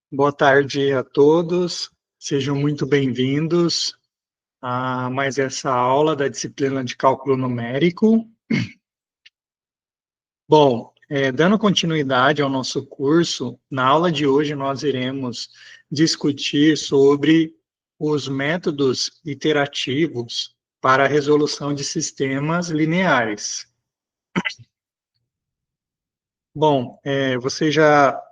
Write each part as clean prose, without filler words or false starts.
Boa tarde a todos, sejam muito bem-vindos a mais essa aula da disciplina de cálculo numérico. Bom, dando continuidade ao nosso curso, na aula de hoje nós iremos discutir sobre os métodos iterativos para a resolução de sistemas lineares. Bom, vocês já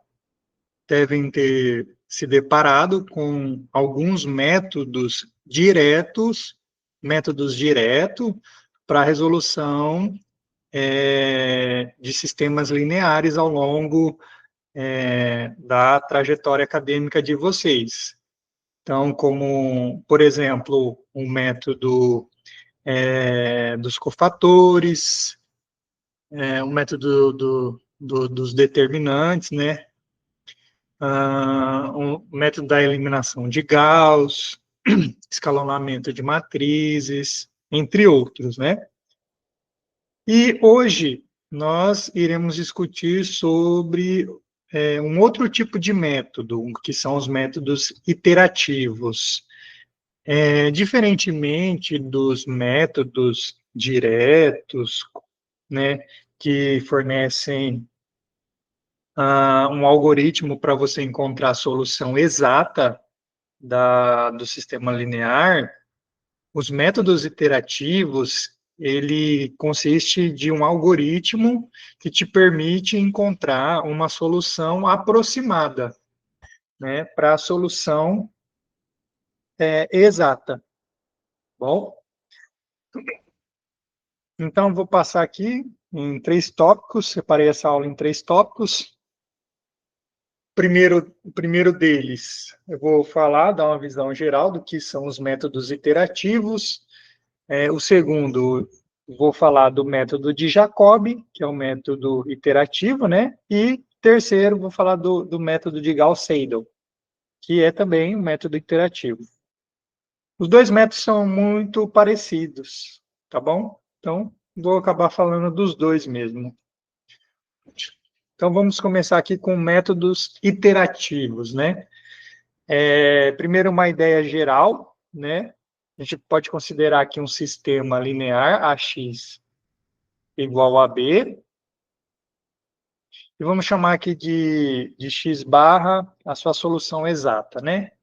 devem ter se deparado com alguns métodos diretos para a resolução de sistemas lineares ao longo da trajetória acadêmica de vocês. Então, como, por exemplo, o método dos cofatores, o método dos determinantes, né? O método da eliminação de Gauss, escalonamento de matrizes, entre outros, né? E hoje nós iremos discutir sobre um outro tipo de método, que são os métodos iterativos. Diferentemente dos métodos diretos, né, que fornecem um algoritmo para você encontrar a solução exata do sistema linear, os métodos iterativos, ele consiste de um algoritmo que te permite encontrar uma solução aproximada, né, para a solução exata. Bom, então vou passar aqui em 3 tópicos, separei essa aula em 3 tópicos. O primeiro deles, eu vou falar, dar uma visão geral do que são os métodos iterativos. O segundo, vou falar do método de Jacobi, que é o método iterativo, né? E terceiro, vou falar do método de Gauss-Seidel, que é também um método iterativo. Os dois métodos são muito parecidos, tá bom? Então, vou acabar falando dos dois mesmo. Então, vamos começar aqui com métodos iterativos, né? Primeiro, uma ideia geral, né? A gente pode considerar aqui um sistema linear, AX igual a B, e vamos chamar aqui de x barra a sua solução exata, né?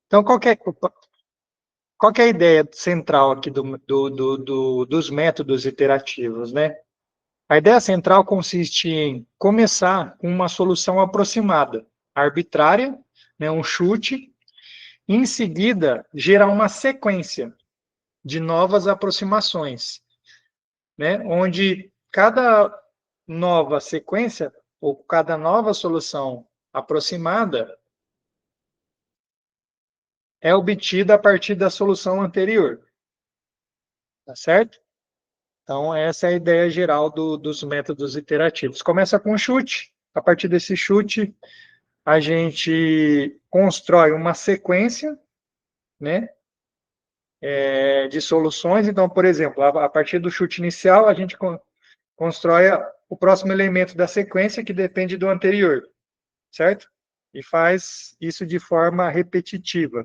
Então, qual que é a ideia central aqui dos métodos iterativos, né? A ideia central consiste em começar com uma solução aproximada, arbitrária, né, um chute, e em seguida gerar uma sequência de novas aproximações, né, onde cada nova sequência ou cada nova solução aproximada é obtida a partir da solução anterior, tá certo? Então, essa é a ideia geral dos métodos iterativos. Começa com um chute, a partir desse chute, a gente constrói uma sequência, né, de soluções. Então, por exemplo, a partir do chute inicial, a gente constrói o próximo elemento da sequência, que depende do anterior, certo? E faz isso de forma repetitiva.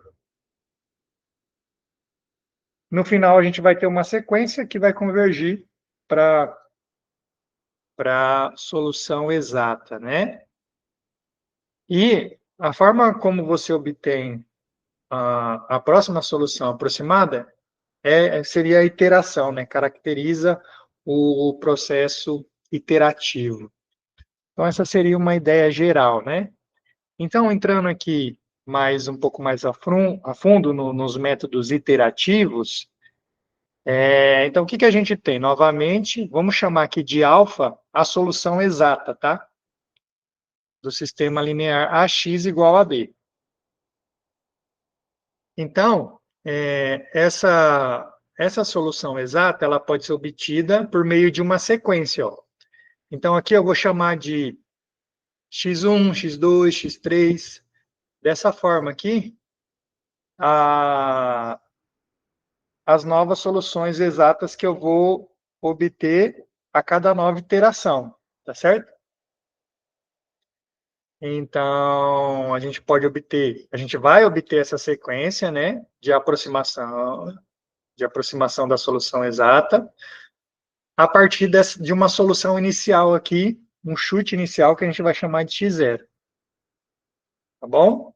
No final, a gente vai ter uma sequência que vai convergir para a solução exata, né? E a forma como você obtém a próxima solução aproximada seria a iteração, né? Caracteriza o processo iterativo. Então, essa seria uma ideia geral, né? Então, entrando aqui um pouco mais a fundo nos métodos iterativos, então, o que a gente tem? Novamente, vamos chamar aqui de alfa a solução exata, tá? Do sistema linear AX igual a B. Então, essa solução exata, ela pode ser obtida por meio de uma sequência, ó. Então, aqui eu vou chamar de x1, x2, x3. Dessa forma aqui, as novas soluções exatas que eu vou obter a cada nova iteração, tá certo? Então, a gente vai obter essa sequência, né, de aproximação da solução exata, a partir de uma solução inicial aqui, um chute inicial que a gente vai chamar de x0. Tá bom?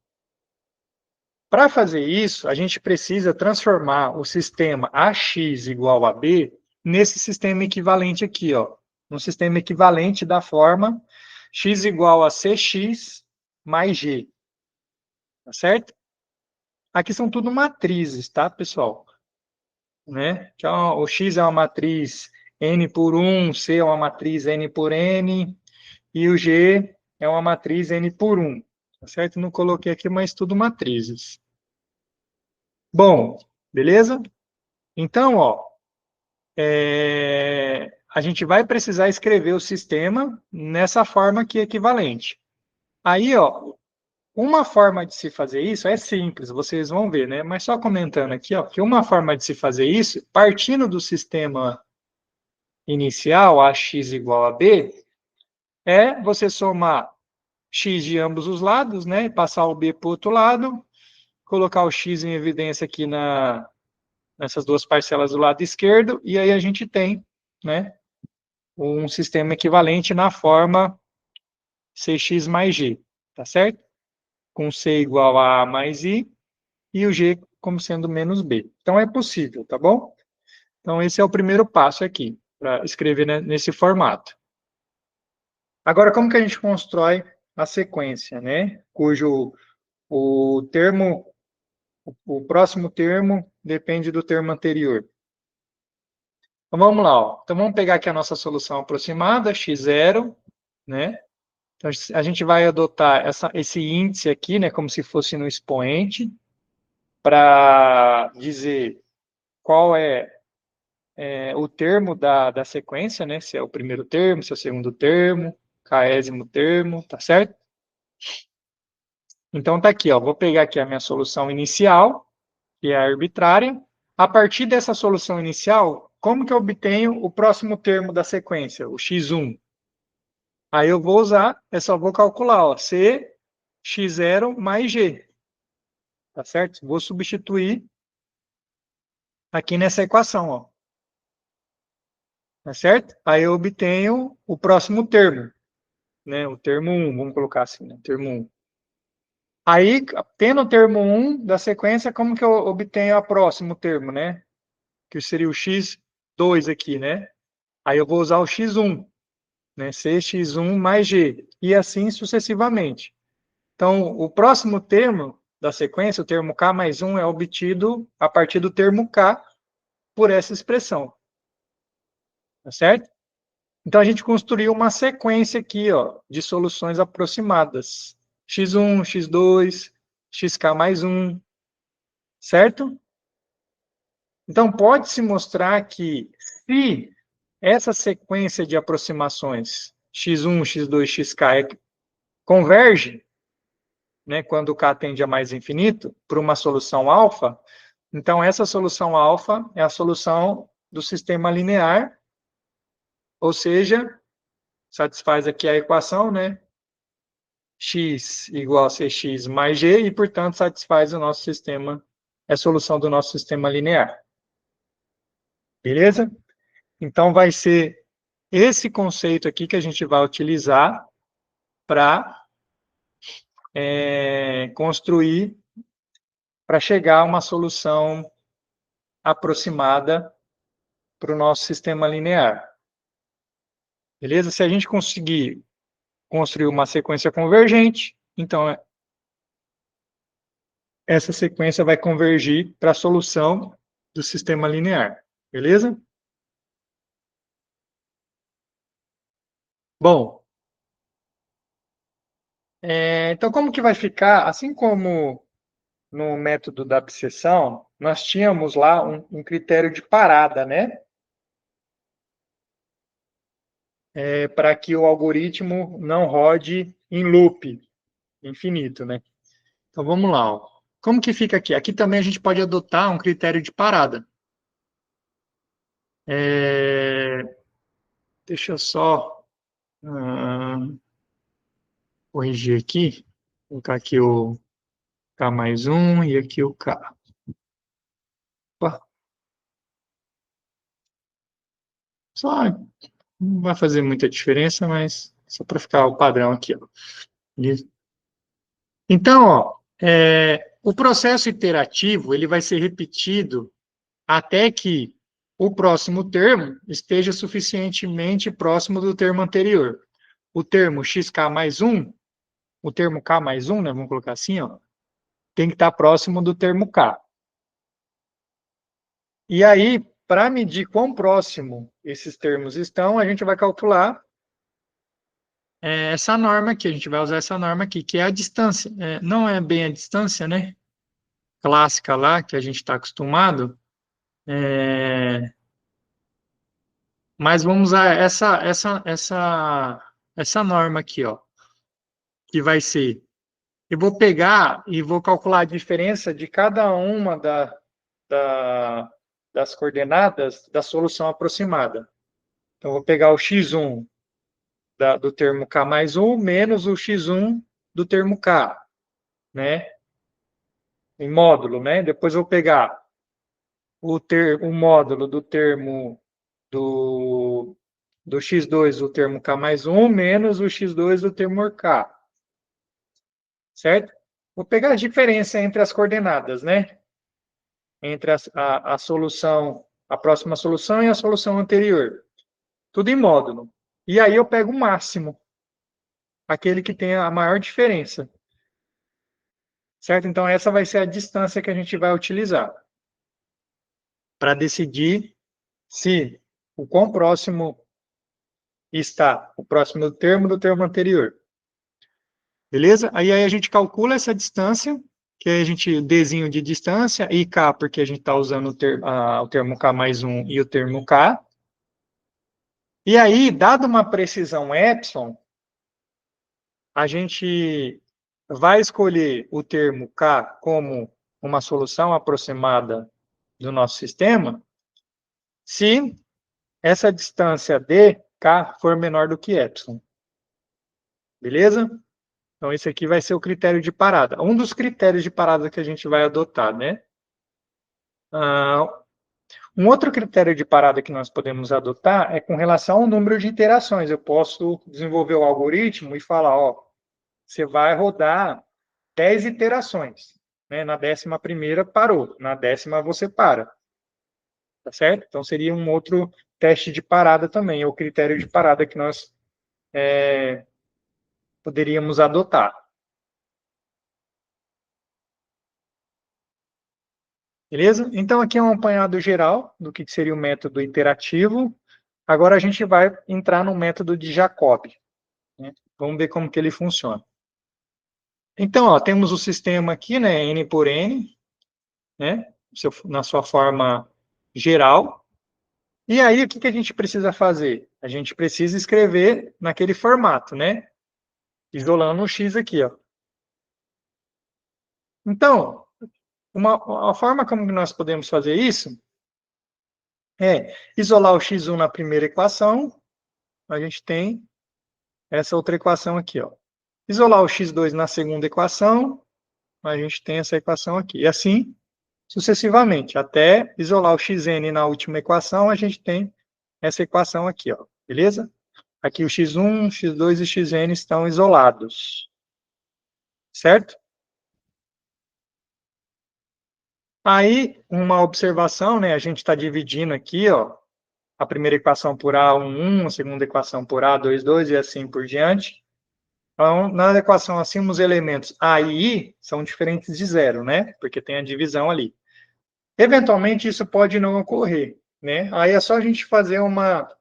Para fazer isso, a gente precisa transformar o sistema AX igual a B nesse sistema equivalente aqui, ó. Um sistema equivalente da forma x igual a cx mais g. Tá certo? Aqui são tudo matrizes, tá, pessoal? Né? Então, o x é uma matriz n por 1, c é uma matriz n por n, e o g é uma matriz n por 1. Tá certo? Não coloquei aqui, mas tudo matrizes. Bom, beleza? Então, ó, a gente vai precisar escrever o sistema nessa forma aqui equivalente. Aí, ó, uma forma de se fazer isso é simples, vocês vão ver, né? Mas só comentando aqui, ó, que uma forma de se fazer isso, partindo do sistema inicial, ax igual a b, é você somar x de ambos os lados, né? E passar o b para o outro lado, colocar o x em evidência aqui nessas duas parcelas do lado esquerdo, e aí a gente tem, né, um sistema equivalente na forma cx mais g, tá certo? Com c igual a mais i, e o g como sendo menos b. Então, é possível, tá bom? Então, esse é o primeiro passo aqui, para escrever nesse formato. Agora, como que a gente constrói a sequência, né? Cujo o termo, o próximo termo depende do termo anterior. Então, vamos lá, ó. Então, vamos pegar aqui a nossa solução aproximada, x0, né? Então, a gente vai adotar esse índice aqui, né, como se fosse no expoente, para dizer qual é o termo da sequência, né? Se é o primeiro termo, se é o segundo termo, késimo termo, tá certo? Então tá aqui, ó. Vou pegar aqui a minha solução inicial, que é arbitrária. A partir dessa solução inicial, como que eu obtenho o próximo termo da sequência, o x1? Aí eu vou usar, só vou calcular, ó, c x0 mais g, tá certo? Vou substituir aqui nessa equação, ó. Tá certo? Aí eu obtenho o próximo termo, né? O termo 1, vamos colocar assim, né? Termo 1. Aí, tendo o termo 1 da sequência, como que eu obtenho o próximo termo, né? Que seria o x2 aqui, né? Aí eu vou usar o x1, né? Cx1 mais g, e assim sucessivamente. Então, o próximo termo da sequência, o termo k mais 1, é obtido a partir do termo k por essa expressão. Tá certo? Então, a gente construiu uma sequência aqui, ó, de soluções aproximadas. x1, x2, xk mais 1, certo? Então, pode-se mostrar que se essa sequência de aproximações x1, x2, xk converge, né, quando k tende a mais infinito, para uma solução alfa, então essa solução alfa é a solução do sistema linear, ou seja, satisfaz aqui a equação, né? X igual a cx mais g, e, portanto, satisfaz o nosso sistema, é a solução do nosso sistema linear. Beleza? Então, vai ser esse conceito aqui que a gente vai utilizar para construir, para chegar a uma solução aproximada para o nosso sistema linear. Beleza? Se a gente conseguir construir uma sequência convergente, então essa sequência vai convergir para a solução do sistema linear. Beleza? Bom, então como que vai ficar? Assim como no método da abscissão, nós tínhamos lá um critério de parada, né? Para que o algoritmo não rode em loop infinito, né? Então vamos lá, ó. Como que fica aqui? Aqui também a gente pode adotar um critério de parada. Deixa eu só corrigir aqui, colocar aqui o K mais 1 e aqui o K. Opa. Só não vai fazer muita diferença, mas só para ficar o padrão aqui, ó. Então, ó, o processo iterativo ele vai ser repetido até que o próximo termo esteja suficientemente próximo do termo anterior. O termo xk mais 1, o termo k mais 1, né, vamos colocar assim, ó, tem que estar próximo do termo k. E aí, para medir quão próximo esses termos estão, a gente vai calcular essa norma aqui, a gente vai usar essa norma aqui, que é a distância. Não é bem a distância, né, clássica lá, que a gente está acostumado, mas vamos usar essa norma aqui, ó, que vai ser, eu vou pegar e vou calcular a diferença de cada uma das coordenadas da solução aproximada. Então, eu vou pegar o x1 do termo k mais 1 menos o x1 do termo k, né? Em módulo, né? Depois eu vou pegar o módulo do termo do x2 do termo k mais 1 menos o x2 do termo k, certo? Vou pegar a diferença entre as coordenadas, né? Entre a solução, a próxima solução e a solução anterior. Tudo em módulo. E aí eu pego o máximo, aquele que tem a maior diferença. Certo? Então, essa vai ser a distância que a gente vai utilizar para decidir se o quão próximo está o próximo termo do termo anterior. Beleza? Aí a gente calcula essa distância, que a gente desenho de distância, e K, porque a gente está usando o termo K mais 1 e o termo K. E aí, dado uma precisão epsilon, a gente vai escolher o termo K como uma solução aproximada do nosso sistema, se essa distância d, K, for menor do que epsilon. Beleza? Então, esse aqui vai ser o critério de parada. Um dos critérios de parada que a gente vai adotar, né? Um outro critério de parada que nós podemos adotar é com relação ao número de iterações. Eu posso desenvolver o algoritmo e falar, ó, você vai rodar 10 iterações. Né? Na 11ª parou, na 10ª você para. Tá certo? Então, seria um outro teste de parada também, é o critério de parada que nós poderíamos adotar. Beleza? Então, aqui é um apanhado geral do que seria o método iterativo. Agora, a gente vai entrar no método de Jacobi. Né? Vamos ver como que ele funciona. Então, ó, temos o sistema aqui, né, N por N, né, na sua forma geral. E aí, o que que a gente precisa fazer? A gente precisa escrever naquele formato, né? Isolando o X aqui, ó. Então, a forma como nós podemos fazer isso é isolar o x1 na primeira equação, a gente tem essa outra equação aqui, ó. Isolar o x2 na segunda equação, a gente tem essa equação aqui. E assim, sucessivamente, até isolar o xn na última equação, a gente tem essa equação aqui, ó. Beleza? Aqui o x1, x2 e xn estão isolados. Certo? Aí, uma observação, né? A gente está dividindo aqui, ó, a primeira equação por A11, a segunda equação por A22 e assim por diante. Então, na equação acima, os elementos A e I são diferentes de zero, né? Porque tem a divisão ali. Eventualmente, isso pode não ocorrer, né? Aí é só a gente fazer uma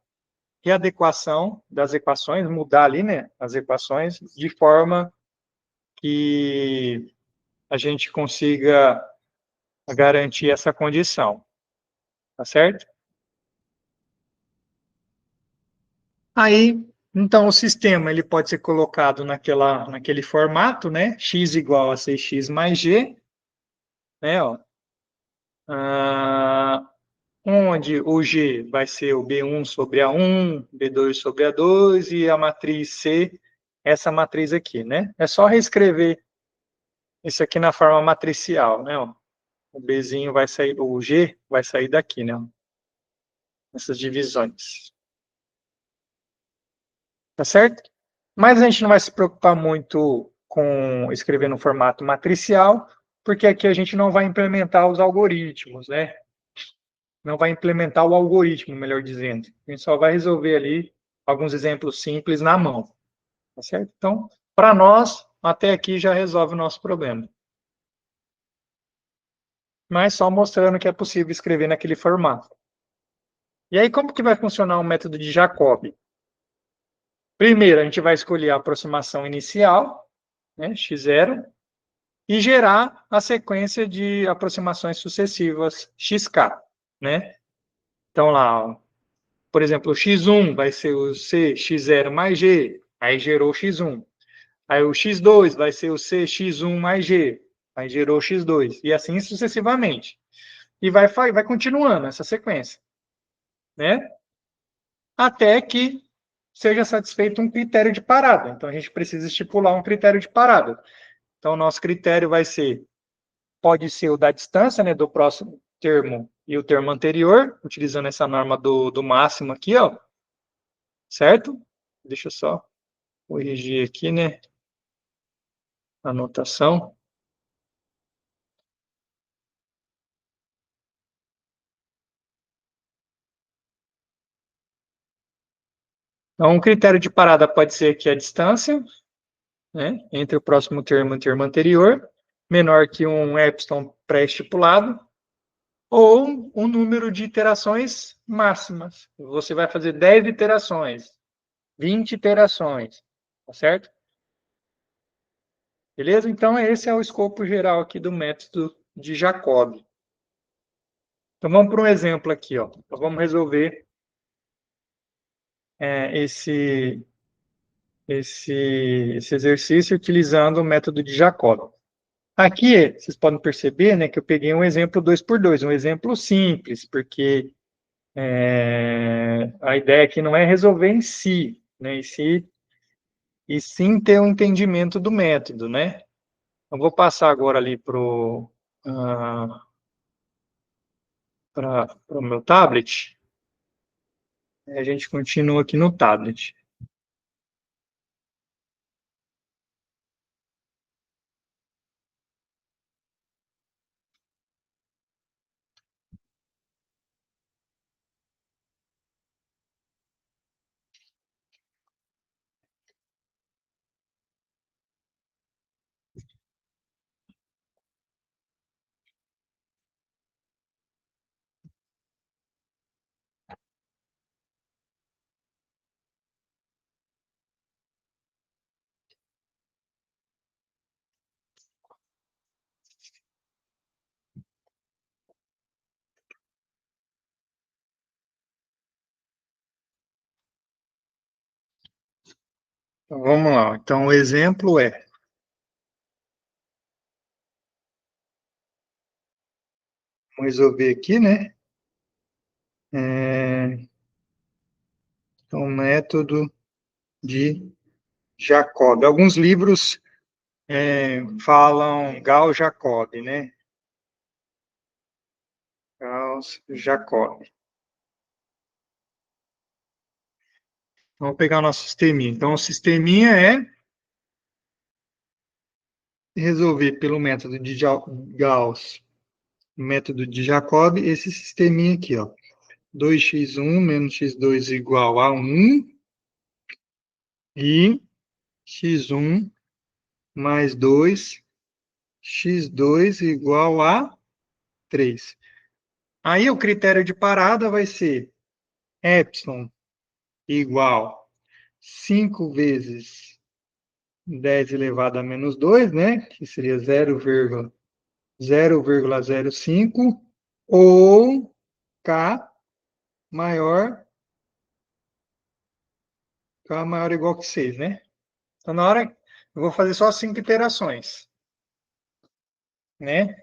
readequação das equações, mudar ali, né, as equações, de forma que a gente consiga garantir essa condição, tá certo? Aí, então, o sistema ele pode ser colocado naquele formato, né? X igual a 6x mais g, né? Ó, onde o g vai ser o B1 sobre A1, B2 sobre A2, e a matriz C essa matriz aqui, né? É só reescrever isso aqui na forma matricial, né? Ó. O Bzinho vai sair, o G vai sair daqui, né? Essas divisões. Tá certo? Mas a gente não vai se preocupar muito com escrever no formato matricial, porque aqui a gente não vai implementar os algoritmos, né? Não vai implementar o algoritmo, melhor dizendo. A gente só vai resolver ali alguns exemplos simples na mão, tá certo? Então, para nós, até aqui já resolve o nosso problema. Mas só mostrando que é possível escrever naquele formato. E aí, como que vai funcionar o método de Jacobi? Primeiro, a gente vai escolher a aproximação inicial, né, x0, e gerar a sequência de aproximações sucessivas xk, né? Então lá, ó, por exemplo, o x1 vai ser o c x0 mais g, aí gerou x1. Aí o x2 vai ser o c x1 mais g, aí gerou x2. E assim sucessivamente. E vai continuando essa sequência, né? Até que seja satisfeito um critério de parada. Então a gente precisa estipular um critério de parada. Então o nosso critério vai ser, pode ser o da distância, né, do próximo termo e o termo anterior, utilizando essa norma do máximo aqui, ó, certo? Deixa eu só corrigir aqui, né, a anotação. Então, um critério de parada pode ser aqui a distância, né, entre o próximo termo e o termo anterior, menor que um epsilon pré-estipulado, ou um número de iterações máximas. Você vai fazer 10 iterações, 20 iterações, tá certo? Beleza? Então, esse é o escopo geral aqui do método de Jacobi. Então, vamos para um exemplo aqui, ó. Então, vamos resolver esse exercício utilizando o método de Jacobi. Aqui, vocês podem perceber, né, que eu peguei um exemplo 2 por 2, um exemplo simples, porque a ideia aqui não é resolver em si, né, e sim ter um entendimento do método, né? Eu vou passar agora ali para o meu tablet, e a gente continua aqui no tablet. Então, vamos lá. Então, o exemplo vamos resolver aqui, né? Então, método de Jacob. Alguns livros falam Gauss-Jacob, né? Gauss-Jacob. Vamos pegar o nosso sisteminha. Então, o sisteminha é resolver pelo método de Gauss, método de Jacob, esse sisteminha aqui, ó. 2x1 menos x2 igual a 1 e x1 mais 2, x2 igual a 3. Aí o critério de parada vai ser epsilon igual 5 vezes 10 elevado a menos 2, né? Que seria 0,05, ou K maior, K maior ou igual que 6, né? Então, na hora, eu vou fazer só 5 iterações, né?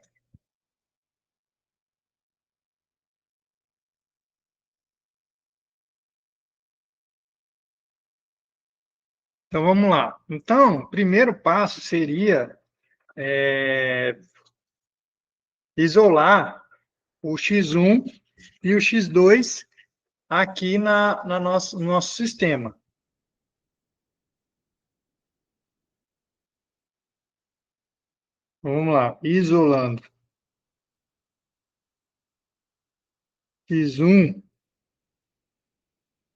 Então, vamos lá. Então, o primeiro passo seria isolar o x1 e o x2 aqui no nosso sistema. Vamos lá, isolando x1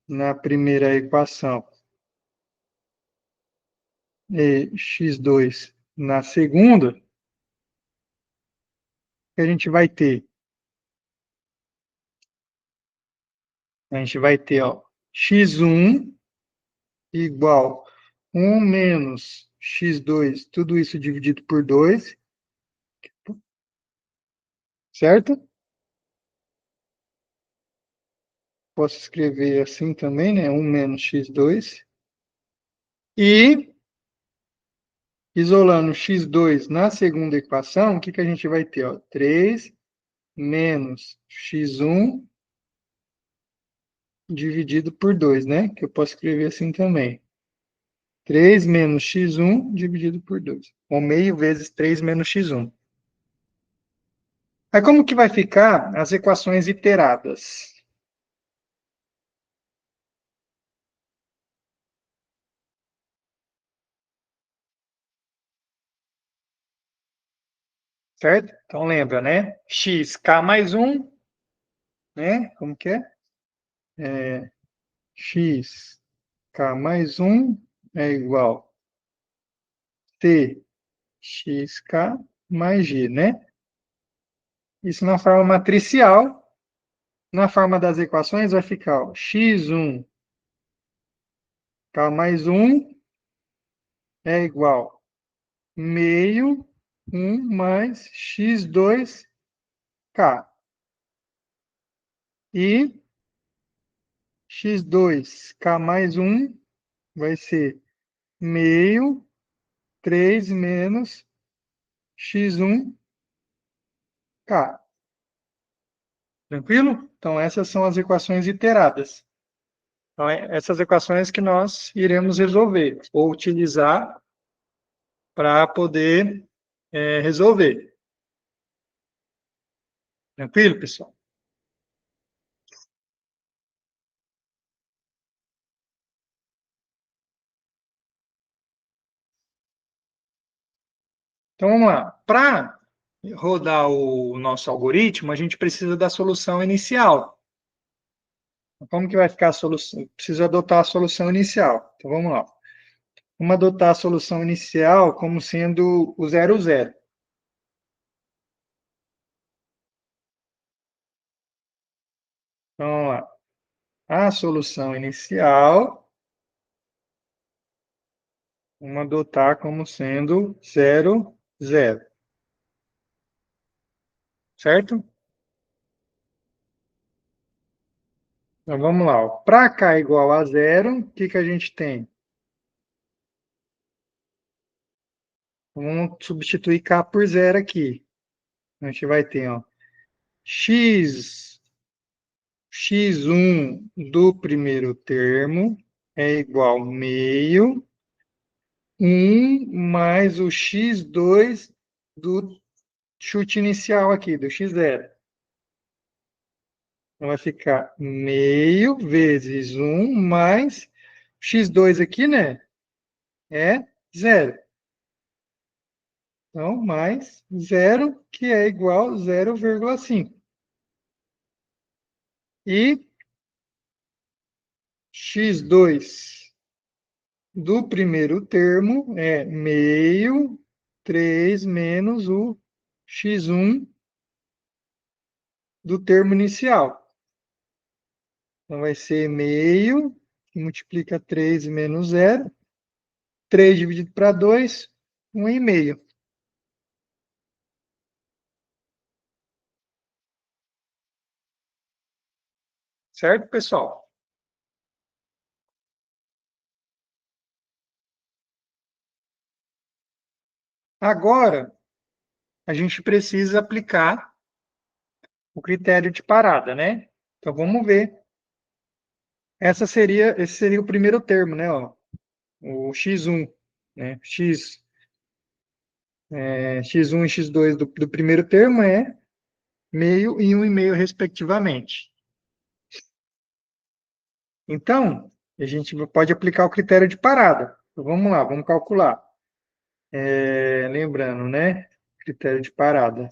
na primeira equação e x2 na segunda, que a gente vai ter? A gente vai ter, ó, x1 igual 1 menos x2, tudo isso dividido por 2, certo? Posso escrever assim também, né? 1 menos x2. E, isolando x2 na segunda equação, o que a gente vai ter? Ó? 3 menos x1 dividido por 2, né? Que eu posso escrever assim também. 3 menos x1 dividido por 2. Ou meio vezes 3 menos x1. Aí como que vai ficar as equações iteradas? Certo? Então lembra, né? Xk mais 1, né? Como que é? Xk mais 1 é igual a txk mais g, né? Isso na forma matricial. Na forma das equações vai ficar ó, x1k mais 1 é igual a meio 1 mais x2k. E x2k mais 1 vai ser meio 3 menos x1k. Tranquilo? Então, essas são as equações iteradas. Então, essas equações que nós iremos resolver, ou utilizar para poder resolver. Tranquilo, pessoal? Então, vamos lá. Para rodar o nosso algoritmo, a gente precisa da solução inicial. Como que vai ficar a solução? Preciso adotar a solução inicial. Então, vamos lá. Vamos adotar a solução inicial como sendo o 0, 0. Então, vamos lá. A solução inicial, vamos adotar como sendo 0, 0. Certo? Então, vamos lá. Para k igual a 0, o que a gente tem? Vamos substituir k por 0 aqui. A gente vai ter, ó, x1 do primeiro termo é igual a meio 1 mais o x2 do chute inicial aqui, do x0. Então, vai ficar meio vezes 1 mais x2 aqui, né? É 0. Então, mais 0, que é igual a 0,5. E x2 do primeiro termo é meio 3 menos o x1 do termo inicial. Então, vai ser meio, que multiplica 3 menos 0. 3 dividido para 2, 1,5. Certo, pessoal? Agora, a gente precisa aplicar o critério de parada, né? Então, vamos ver. Esse seria o primeiro termo, né? Ó. o x1, né? X1 e x2 do primeiro termo é meio e 1,5, respectivamente. Então, a gente pode aplicar o critério de parada. Então, vamos lá, vamos calcular. Lembrando, né? Critério de parada. A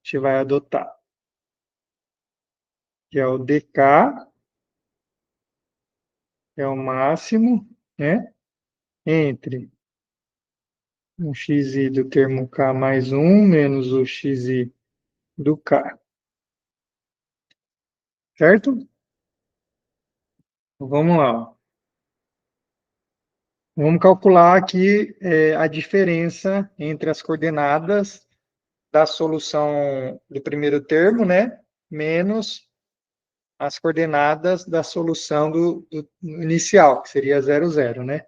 gente vai adotar, que é o dk, é o máximo, né? Entre o xi do termo k mais 1 menos o xi do k. Certo? Então, vamos lá. Vamos calcular aqui a diferença entre as coordenadas da solução do primeiro termo, né? Menos as coordenadas da solução do inicial, que seria 0, 0, né?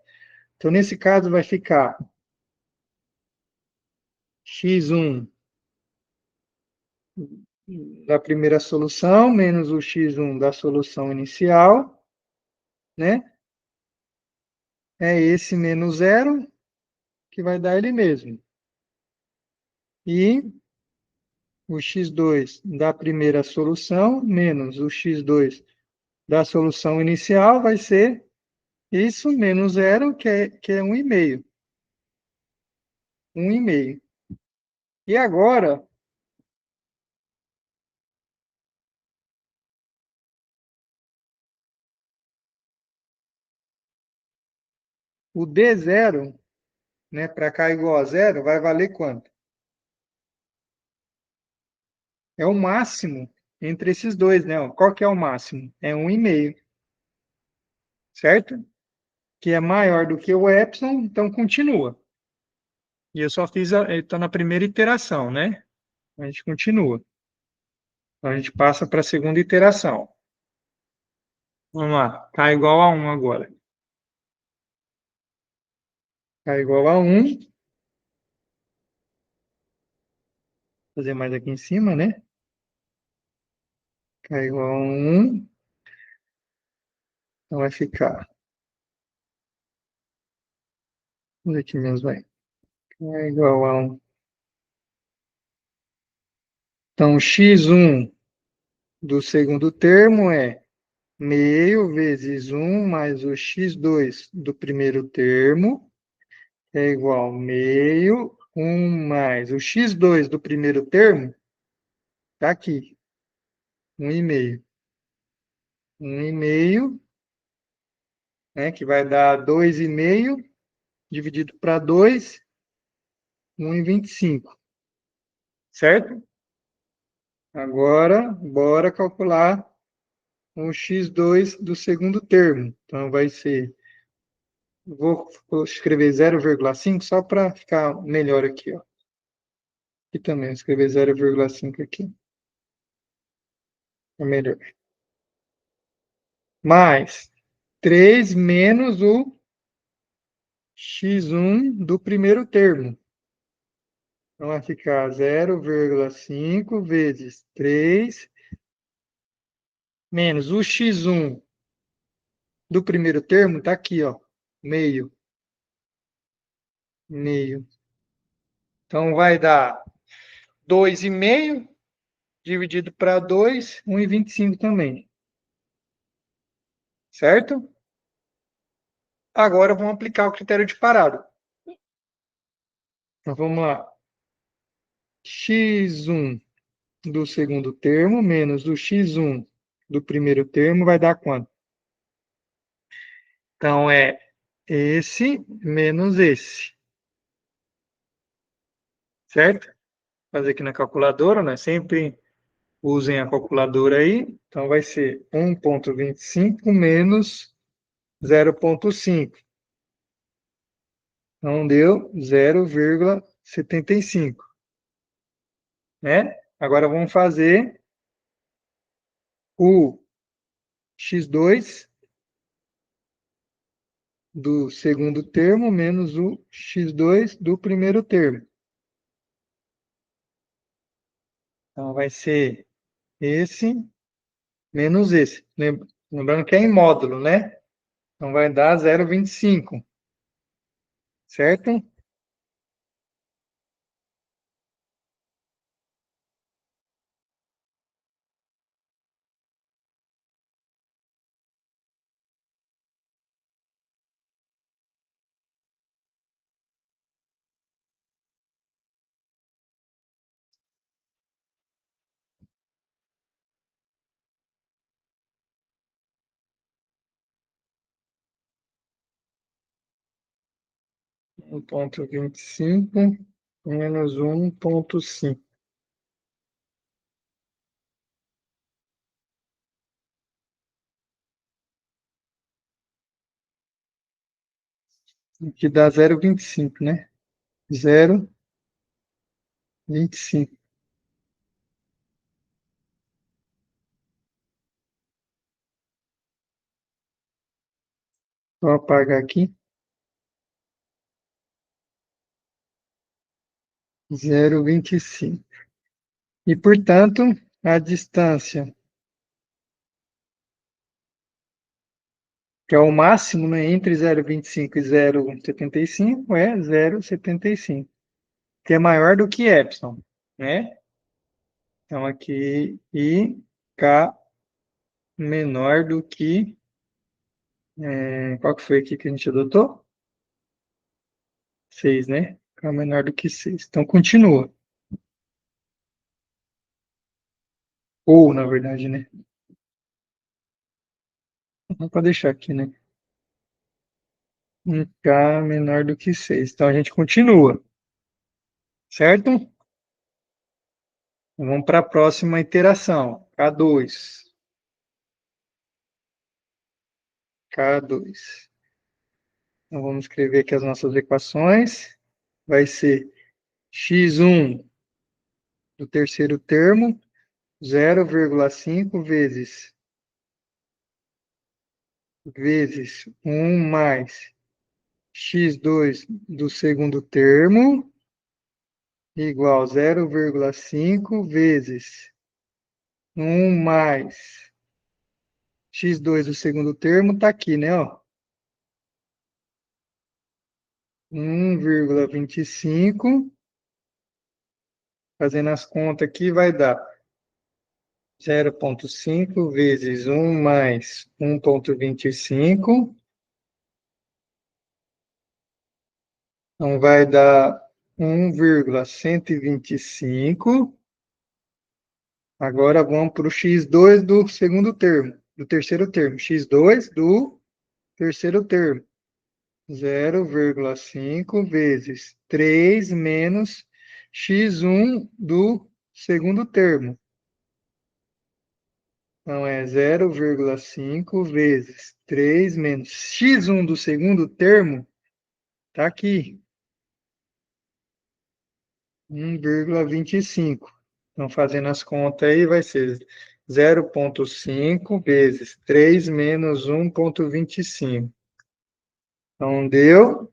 Então, nesse caso, vai ficar x1 da primeira solução menos o x1 da solução inicial, né? É esse menos 0, que vai dar ele mesmo. E o x2 da primeira solução menos o x2 da solução inicial vai ser isso menos 0, que é 1,5. 1,5. E agora, o D0, né, para k igual a 0, vai valer quanto? É o máximo entre esses dois, né? Qual que é o máximo? É 1,5, certo? Que é maior do que o epsilon, então continua. E eu só fiz, estou na primeira iteração, né? A gente continua. Então, a gente passa para a segunda iteração. Vamos lá, k igual a 1 agora. K igual a 1. Vou fazer mais aqui em cima, né? K igual a 1. Então vai ficar. Vamos ver aqui mesmo, vai. K igual a 1. Então, x1 do segundo termo é meio vezes 1 mais o x2 do primeiro termo é igual a meio, 1 mais o x2 do primeiro termo, está aqui, 1,5. 1,5, né, que vai dar 2,5, dividido para 2, 1,25. Certo? Agora, bora calcular o x2 do segundo termo. Então, vai ser... Vou escrever 0,5 só para ficar melhor aqui, ó. Aqui também, vou escrever 0,5 aqui. É melhor. Mais 3 menos o x1 do primeiro termo. Então, vai ficar 0,5 vezes 3 menos o x1 do primeiro termo, está aqui, ó, meio. Meio. Então, vai dar 2,5 dividido para 2, 1,25 também. Certo? Agora, vamos aplicar o critério de parada. Então, vamos lá. x1 do segundo termo menos o x1 do primeiro termo vai dar quanto? Então, é esse menos esse. Certo? Vou fazer aqui na calculadora, né? Sempre usem a calculadora aí. Então, vai ser 1,25 menos 0,5. Então, deu 0,75. Né? Agora, vamos fazer o x2 do segundo termo menos o x2 do primeiro termo. Então, vai ser esse menos esse. Lembrando que é em módulo, né? Então, vai dar 0,25. certo? Um ponto 25 menos 1,5. Que dá 0,25, né? 0,25. Vou apagar aqui. 0,25. E, portanto, a distância, que é o máximo, né, entre 0,25 e 0,75, é 0,75, que é maior do que epsilon, né? Então, aqui, I, K menor do que... qual que foi aqui que a gente adotou? 6, né? K menor do que 6. Então, continua. Ou, na verdade, né? Não pode deixar aqui, né? Um K menor do que 6. Então, a gente continua, certo? Vamos para a próxima iteração. K2. K2. Então, vamos escrever aqui as nossas equações. Vai ser x1 do terceiro termo, 0,5 vezes 1 mais x2 do segundo termo, igual 0,5 vezes 1 mais x2 do segundo termo, está aqui, né? Ó, 1,25. Fazendo as contas aqui, vai dar 0,5 vezes 1 mais 1,25. Então, vai dar 1,125. Agora vamos para o x2 do segundo termo, do terceiro termo. x2 do terceiro termo. 0,5 vezes 3 menos x1 do segundo termo. Então, é 0,5 vezes 3 menos x1 do segundo termo, está aqui, 1,25. Então, fazendo as contas aí, vai ser 0,5 vezes 3 menos 1,25. Então, deu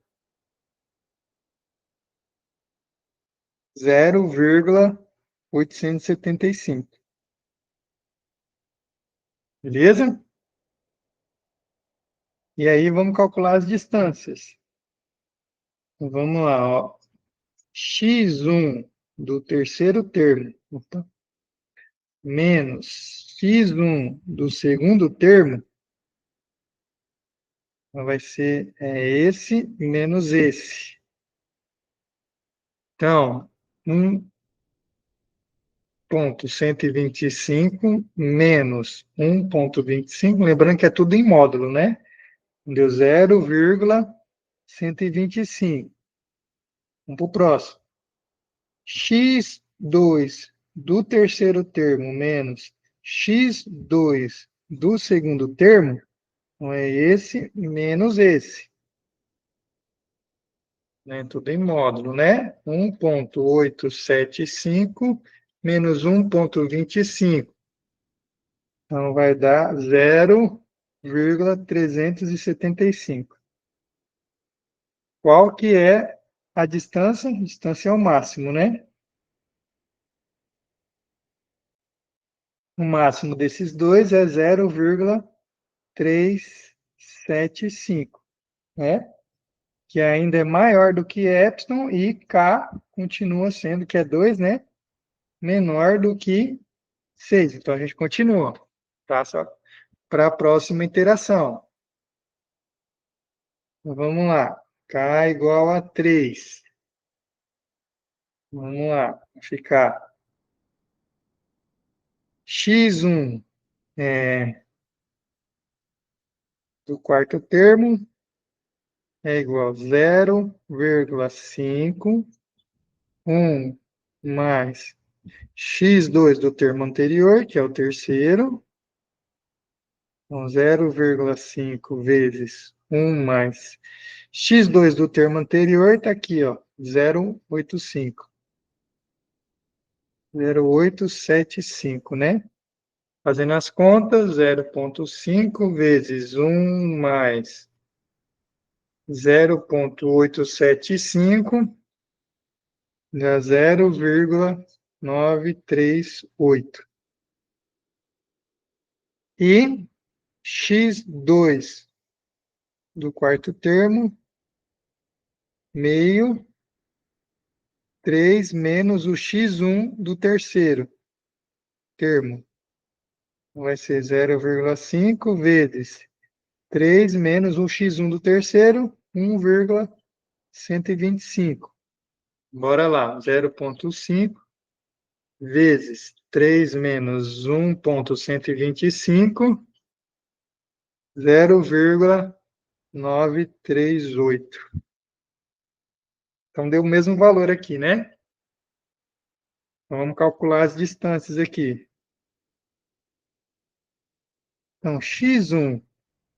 0,875. Beleza? E aí, vamos calcular as distâncias. Então, vamos lá, ó. X1 do terceiro termo, opa, menos x1 do segundo termo, vai ser esse menos esse. Então, 1,125 menos 1,25, lembrando que é tudo em módulo, né? Deu 0,125. Vamos para o próximo. X2 do terceiro termo menos x2 do segundo termo, então é esse menos esse. Né? Tudo em módulo, né? 1,875 menos 1,25. Então, vai dar 0,375. Qual que é a distância? A distância é o máximo, né? O máximo desses dois é 0,375, né? que ainda é maior do que epsilon, e K continua sendo, que é 2, né? Menor do que 6. Então, a gente continua. Passa para a próxima iteração. Então, vamos lá. K igual a 3. Vamos lá. Vai ficar x1 do quarto termo é igual a 0,5, 1 mais x2 do termo anterior, que é o terceiro. Então, 0,5 vezes 1 mais x2 do termo anterior está aqui, ó, 0,85. 0,875, né? Fazendo as contas, 0,5 vezes 1 mais 0,875 dá 0,938. E x2 do quarto termo, meio, 3 menos o x1 do terceiro termo. Vai ser 0,5 vezes 3 menos o x1 do terceiro, 1,125. Bora lá, 0,5 vezes 3 menos 1,125, 0,938. Então, deu o mesmo valor aqui, né? Então, vamos calcular as distâncias aqui. Então, x1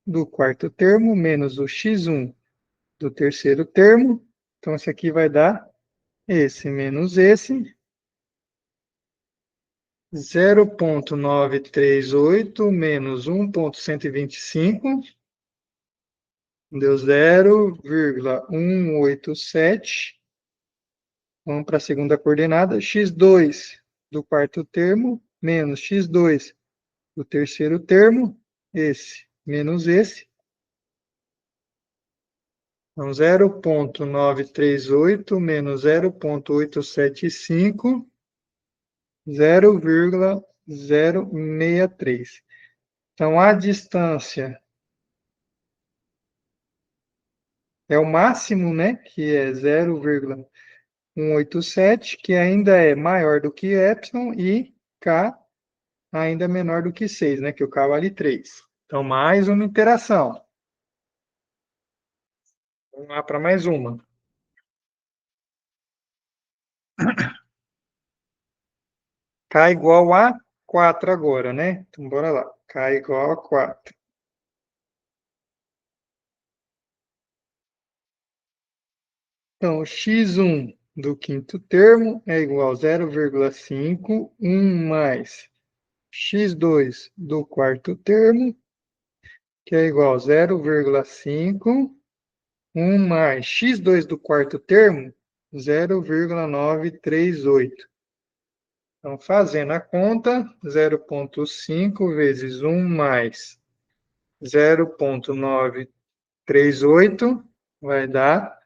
do quarto termo menos o x1 do terceiro termo. Então, esse aqui vai dar esse menos esse. 0,938 menos 1,125. Deu 0,187. Vamos para a segunda coordenada. x2 do quarto termo menos x2 do terceiro termo. Esse menos esse. Então, 0,938 menos 0,875, 0,063. Então, a distância é o máximo, né? Que é 0,187, que ainda é maior do que epsilon, e K ainda é menor do que 6, né? Que o K vale 3. Então, mais uma interação. Vamos lá para mais uma. K igual a 4 agora, né? Então, bora lá. K igual a 4. Então, x1 do quinto termo é igual a 0,5, 1 mais x2 do quarto termo, que é igual a 0,5, 1 mais x2 do quarto termo, 0,938. Então, fazendo a conta, 0,5 vezes 1 mais 0,938 vai dar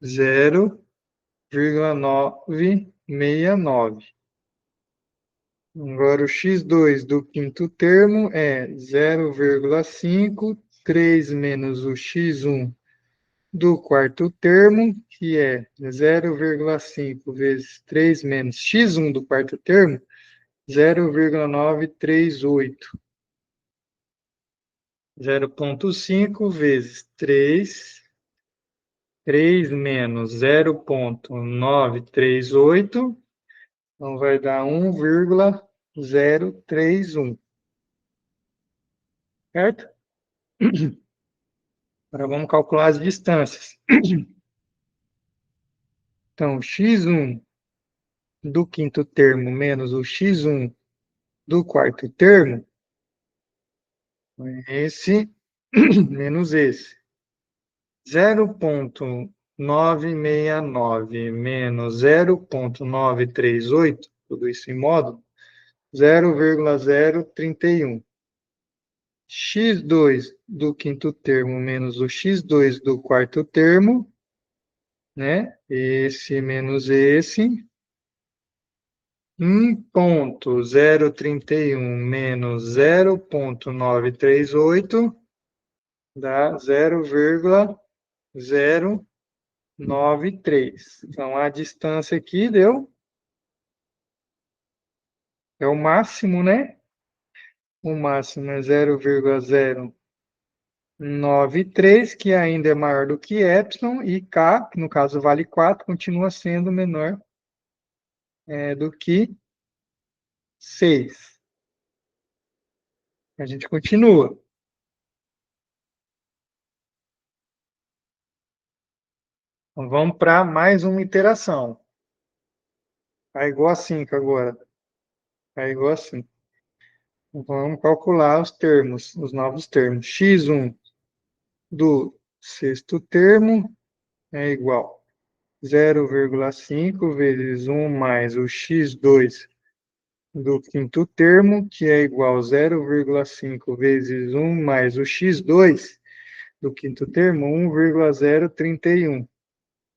0,969. Agora, o x2 do quinto termo é 0,5, 3 menos o x1 do quarto termo, que é 0,5 vezes 3 menos x1 do quarto termo, 0,938. 0,5 vezes 3, 3 menos 0,938, então vai dar 1,031. Certo? Agora vamos calcular as distâncias. Então, x1 do quinto termo menos o x1 do quarto termo, esse menos esse. 0,969 menos 0,938, tudo isso em módulo, 0,031. x2 do quinto termo menos o x2 do quarto termo, né? Esse menos esse. 1,031 menos 0,938 dá 0,093. Então, a distância aqui deu, é o máximo, né? O máximo é 0,093, que ainda é maior do que epsilon, e k, que no caso vale 4, continua sendo menor do que 6. A gente continua. Então, vamos para mais uma iteração. Tá igual a 5 agora. Tá igual a 5. Vamos calcular os termos, os novos termos. x1 do sexto termo é igual a 0,5 vezes 1 mais o x2 do quinto termo, que é igual a 0,5 vezes 1 mais o x2 do quinto termo, 1,031,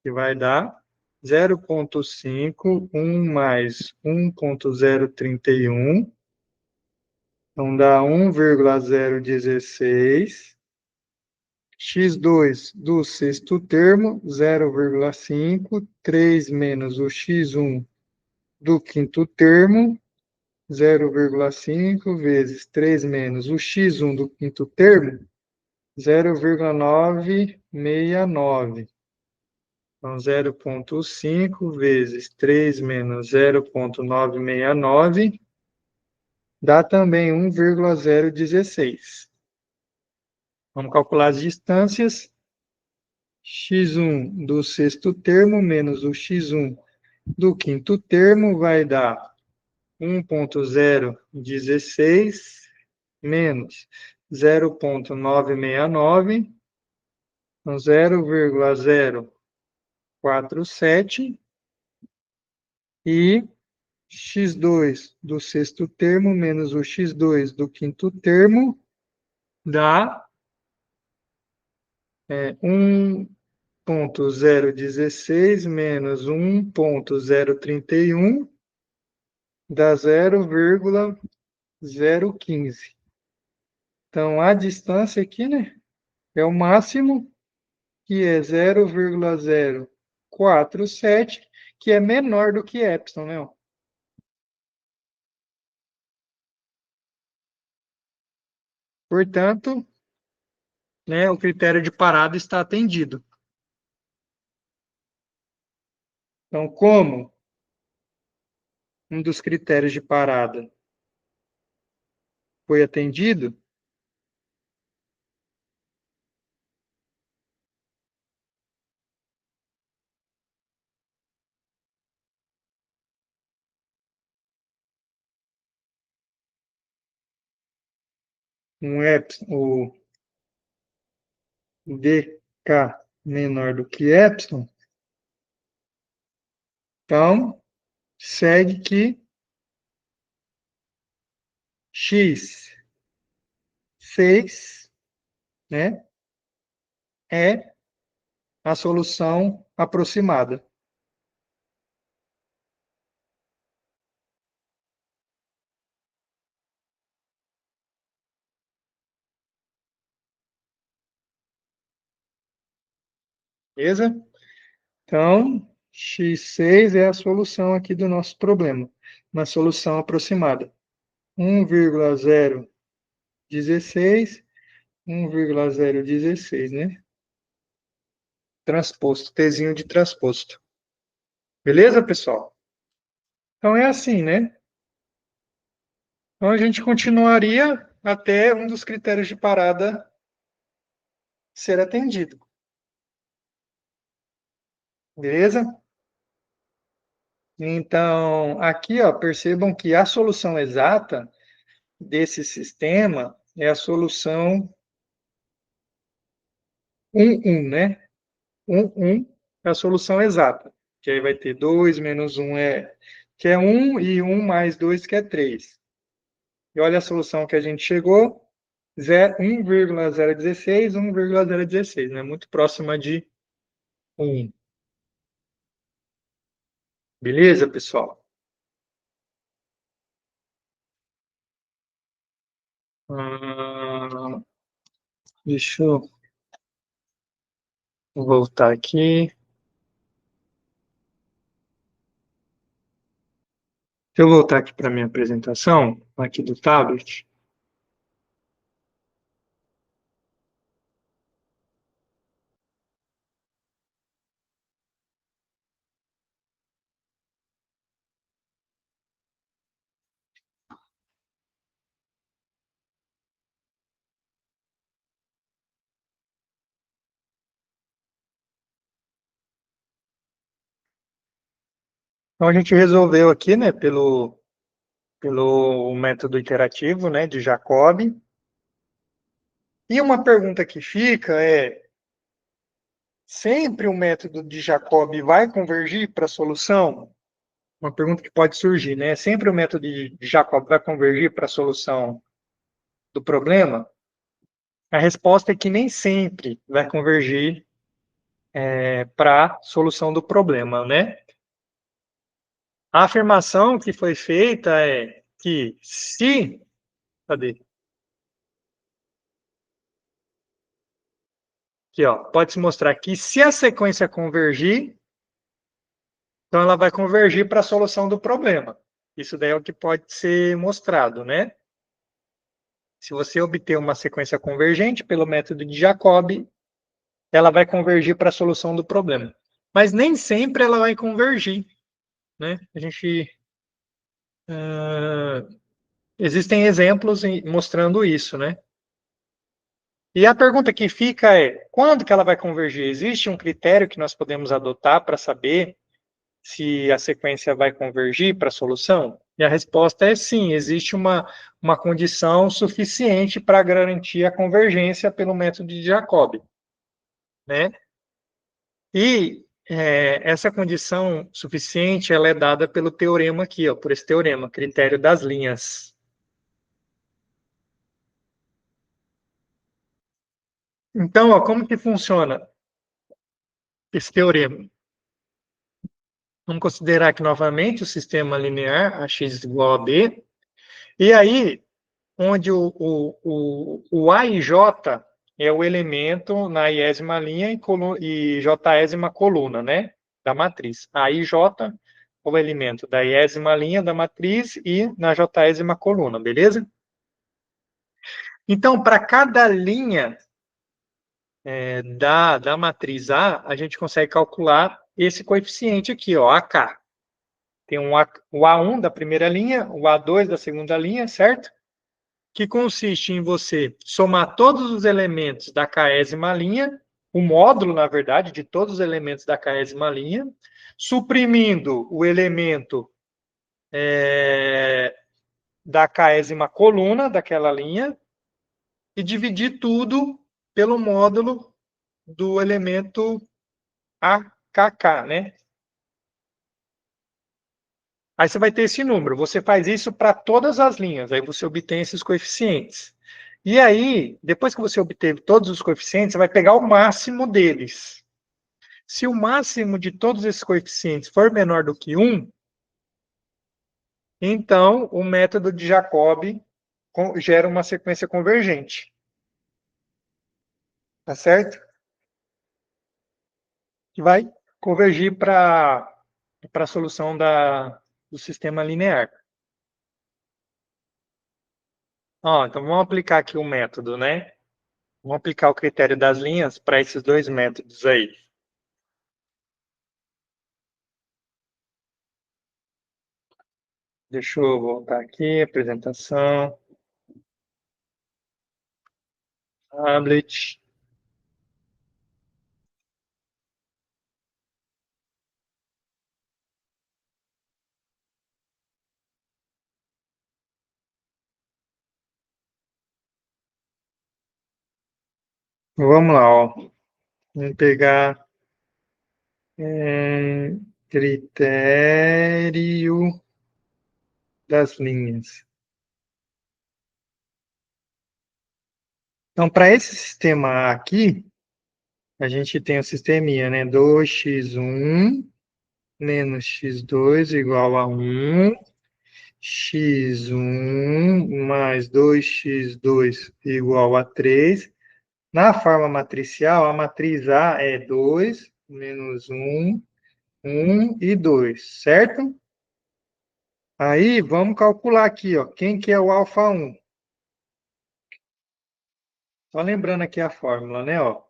que vai dar 0,5, 1 mais 1,031, então dá 1,016, x2 do sexto termo, 0,5, 3 menos o x1 do quinto termo, 0,5 vezes 3 menos o x1 do quinto termo, 0,969. Então, 0,5 vezes 3 menos 0,969 dá também 1,016. Vamos calcular as distâncias. x1 do sexto termo menos o x1 do quinto termo vai dar 1,016 menos 0,969, então 0,047, e x2 do sexto termo menos o x2 do quinto termo dá 1,016 menos 1,031 dá 0,015. Então, a distância aqui, né, é o máximo, que é 0,047, que é menor do que epsilon, né? Portanto, né, o critério de parada está atendido. Então, como um dos critérios de parada foi atendido, o dk menor do que epsilon, então segue que x6, né, é a solução aproximada. Beleza? Então, x6 é a solução aqui do nosso problema, uma solução aproximada. 1,016, 1,016, né? Transposto, Tzinho de transposto. Beleza, pessoal? Então é assim, né? Então a gente continuaria até um dos critérios de parada ser atendido. Beleza? Então, aqui, ó, percebam que a solução exata desse sistema é a solução 1, né? 1 é a solução exata. Que aí vai ter 2 menos 1 que é 1, e 1 mais 2, que é 3. E olha a solução que a gente chegou, 1,016, 1,016, né? Muito próxima de 1. Beleza, pessoal? Ah, deixa eu voltar aqui. Deixa eu voltar aqui para minha apresentação, aqui do tablet. Então, a gente resolveu aqui, né, pelo método iterativo, né, de Jacobi. E uma pergunta que fica é: sempre o método de Jacobi vai convergir para a solução? Uma pergunta que pode surgir, né? Sempre o método de Jacobi vai convergir para a solução do problema? A resposta é que nem sempre vai convergir para a solução do problema, né? A afirmação que foi feita é que se... Cadê? Aqui, ó, pode se mostrar que se a sequência convergir, então ela vai convergir para a solução do problema. Isso daí é o que pode ser mostrado, né? Se você obter uma sequência convergente pelo método de Jacobi, ela vai convergir para a solução do problema. Mas nem sempre ela vai convergir, né? A gente existem exemplos mostrando isso, né? E a pergunta que fica é: quando que ela vai convergir? Existe um critério que nós podemos adotar para saber se a sequência vai convergir para a solução? E a resposta é sim, existe uma condição suficiente para garantir a convergência pelo método de Jacobi, né? E essa condição suficiente ela é dada pelo teorema aqui, ó, por esse teorema, critério das linhas. Então, ó, como que funciona esse teorema? Vamos considerar aqui novamente o sistema linear, ax igual a b, e aí, onde o A e J é o elemento na iésima linha e jésima coluna, né, da matriz. A e J é o elemento da iésima linha da matriz e na jésima coluna, beleza? Então, para cada linha da matriz a gente consegue calcular esse coeficiente aqui, ó, AK. Tem o A1 da primeira linha, o A2 da segunda linha, certo? Que consiste em você somar todos os elementos da késima linha, o módulo, na verdade, de todos os elementos da késima linha, suprimindo o elemento da késima coluna daquela linha e dividir tudo pelo módulo do elemento AKK, né? Aí você vai ter esse número. Você faz isso para todas as linhas, aí você obtém esses coeficientes. E aí, depois que você obteve todos os coeficientes, você vai pegar o máximo deles. Se o máximo de todos esses coeficientes for menor do que 1, então o método de Jacobi gera uma sequência convergente. Tá certo? Que vai convergir para a solução do sistema linear. Ó, então vamos aplicar aqui o método, né? Vamos aplicar o critério das linhas para esses dois métodos aí. Deixa eu voltar aqui, apresentação, tablet. Vamos lá, ó. Vamos pegar critério das linhas. Então, para esse sistema A aqui, a gente tem o sisteminha, né? 2x1 menos x2 igual a 1, x1 mais 2x2 igual a 3. Na forma matricial, a matriz A é 2 menos 1, 1 e 2, certo? Aí, vamos calcular aqui, ó, quem que é o alfa 1. Só lembrando aqui a fórmula, né? Ó.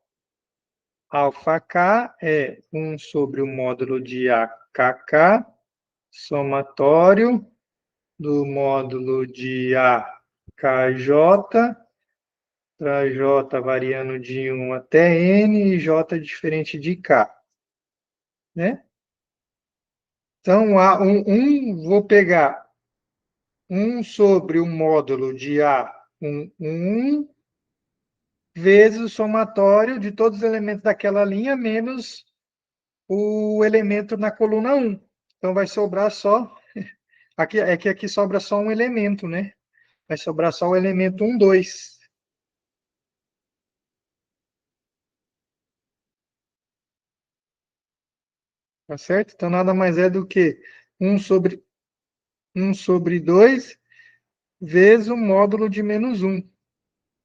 Alfa K é 1 sobre o módulo de AKK, somatório do módulo de AKJ, para J variando de 1 até N e J diferente de K, né? Então, vou pegar 1 sobre o módulo de A11 vezes o somatório de todos os elementos daquela linha, menos o elemento na coluna 1. Então, vai sobrar só... aqui sobra só um elemento, né? Vai sobrar só o elemento 1, 2. Tá certo? Então, nada mais é do que 1 sobre 2 vezes o módulo de menos 1.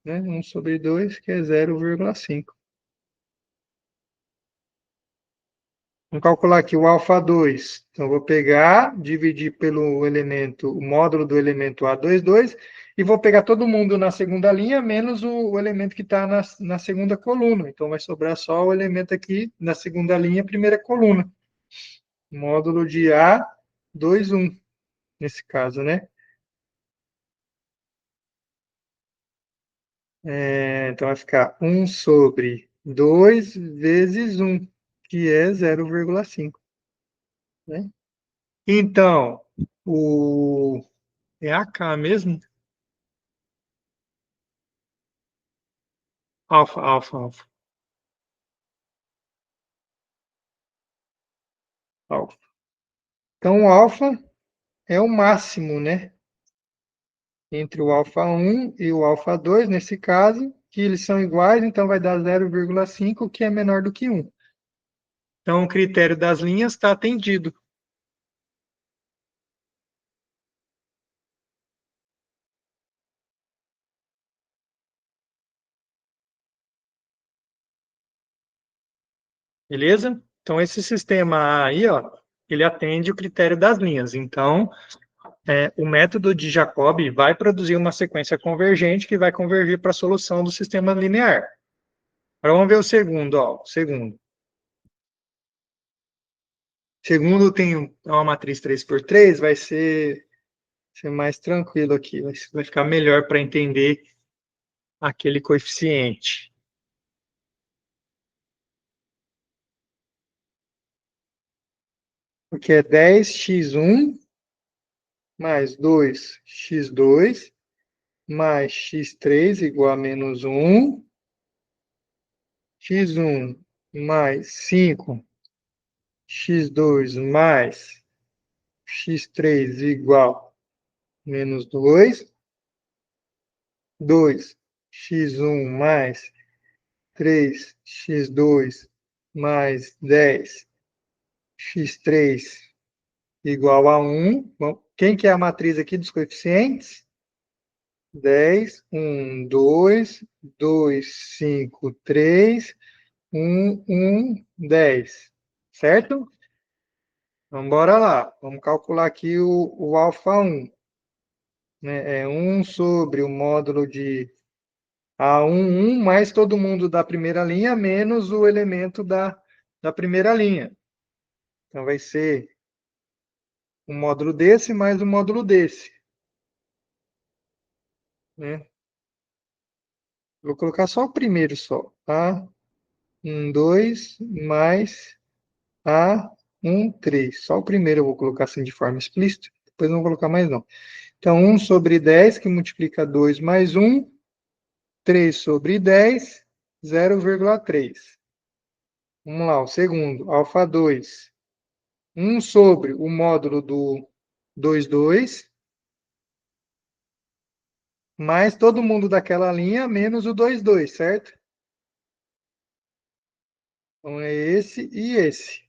Né? 1 sobre 2, que é 0,5. Vamos calcular aqui o alfa 2. Então, vou pegar, dividir pelo elemento, o módulo do elemento A22, e vou pegar todo mundo na segunda linha, menos o elemento que está na segunda coluna. Então, vai sobrar só o elemento aqui na segunda linha, primeira coluna. Módulo de A21, nesse caso, né? Então, vai ficar 1 sobre 2 vezes 1, que é 0,5. Né? Então, é AK mesmo? Alfa, alfa, alfa, alfa. Então, o alfa é o máximo, né? Entre o alfa 1 e o alfa 2, nesse caso, que eles são iguais, então vai dar 0,5, que é menor do que 1. Então, o critério das linhas está atendido. Beleza? Então, esse sistema aí, ó, ele atende o critério das linhas. Então, o método de Jacobi vai produzir uma sequência convergente que vai convergir para a solução do sistema linear. Agora vamos ver o segundo, ó. Segundo tem uma matriz 3x3, vai ser mais tranquilo aqui, vai ficar melhor para entender aquele coeficiente. Porque é 10x1 mais 2x2 mais x3 igual a menos 1, x1 mais 5, x2 mais x3 igual a menos 2, 2x1 mais 3x2 mais 10, x3 igual a 1. Bom, quem que é a matriz aqui dos coeficientes? 10, 1, 2, 2, 5, 3, 1, 1, 10. Certo? Então, bora lá. Vamos calcular aqui o alfa 1. Né? É 1 sobre o módulo de A11 mais todo mundo da primeira linha, menos o elemento da primeira linha. Então, vai ser um módulo desse mais um módulo desse. Né? Vou colocar só o primeiro só. A1, 2 mais A1, 3. Só o primeiro eu vou colocar assim de forma explícita. Depois não vou colocar mais não. Então, 1 sobre 10, que multiplica 2 mais 1. 3 sobre 10, 0,3. Vamos lá, o segundo, alfa 2. 1 sobre o módulo do 2, 2, mais todo mundo daquela linha, menos o 2, 2, certo? Então, é esse e esse.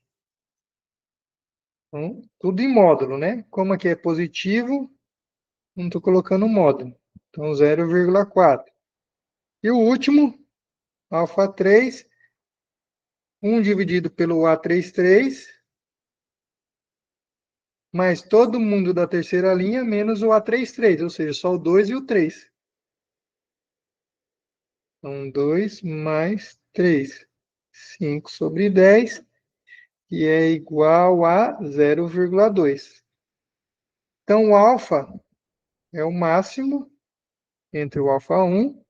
Então, tudo em módulo, né? Como aqui é positivo, não estou colocando módulo. Então, 0,4. E o último, alfa 3, 1 dividido pelo A33, mais todo mundo da terceira linha, menos o A33, ou seja, só o 2 e o 3. Então, 2 mais 3. 5 sobre 10, que é igual a 0,2. Então, o alfa é o máximo entre o alfa 1,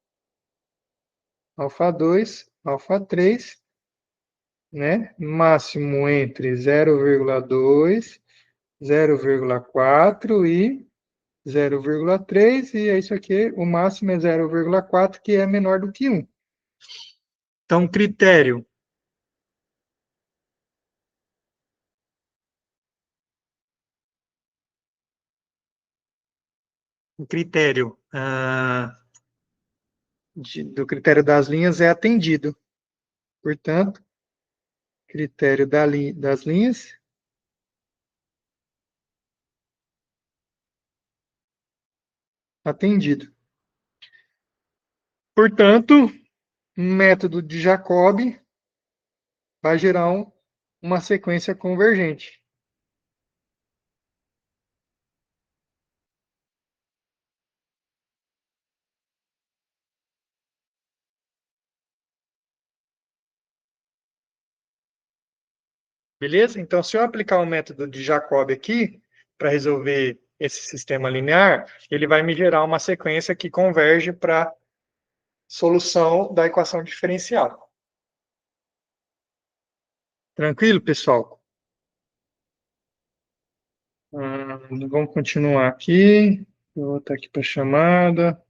alfa 2, alfa 3, né? Máximo entre 0,2, 0,4 e 0,3, e é isso aqui, o máximo é 0,4, que é menor do que 1. Então, o critério do critério das linhas é atendido. Portanto, critério das linhas, atendido. Portanto, método de Jacob vai gerar uma sequência convergente. Beleza? Então, se eu aplicar o método de Jacob aqui, para resolver esse sistema linear, ele vai me gerar uma sequência que converge para solução da equação diferencial. Tranquilo, pessoal? Vamos continuar aqui. Eu vou estar aqui para a chamada.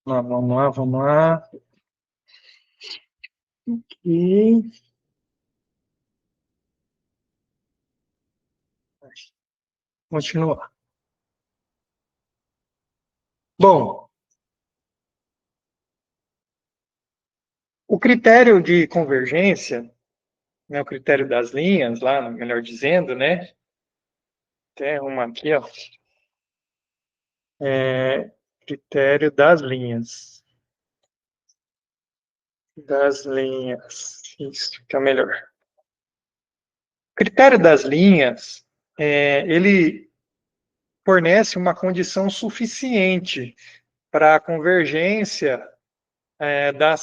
Vamos lá, vamos lá. E continuar. Bom, o critério de convergência, né, o critério das linhas, lá, melhor dizendo, né? Tem uma aqui, ó. Critério das linhas. Das linhas. Isso fica melhor. O critério das linhas, ele fornece uma condição suficiente para a convergência da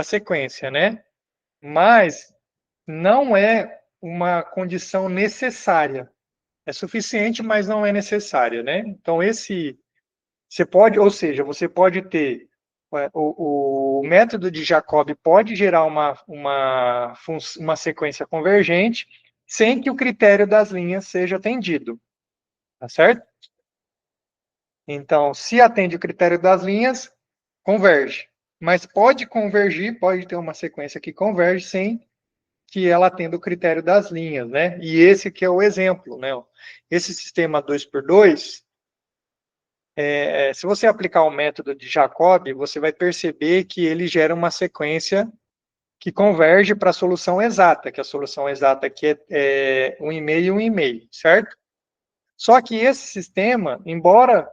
sequência, né? Mas não é uma condição necessária. É suficiente, mas não é necessária, né? Então, você pode, ou seja, você pode ter o método de Jacob pode gerar uma sequência convergente sem que o critério das linhas seja atendido, tá certo? Então, se atende o critério das linhas, converge. Mas pode convergir, pode ter uma sequência que converge sem que ela atenda o critério das linhas, né? E esse que é o exemplo, né? Esse sistema 2 por 2, se você aplicar o método de Jacob, você vai perceber que ele gera uma sequência que converge para a solução exata, que a solução exata aqui é 1,5 e 1,5, certo? Só que esse sistema, embora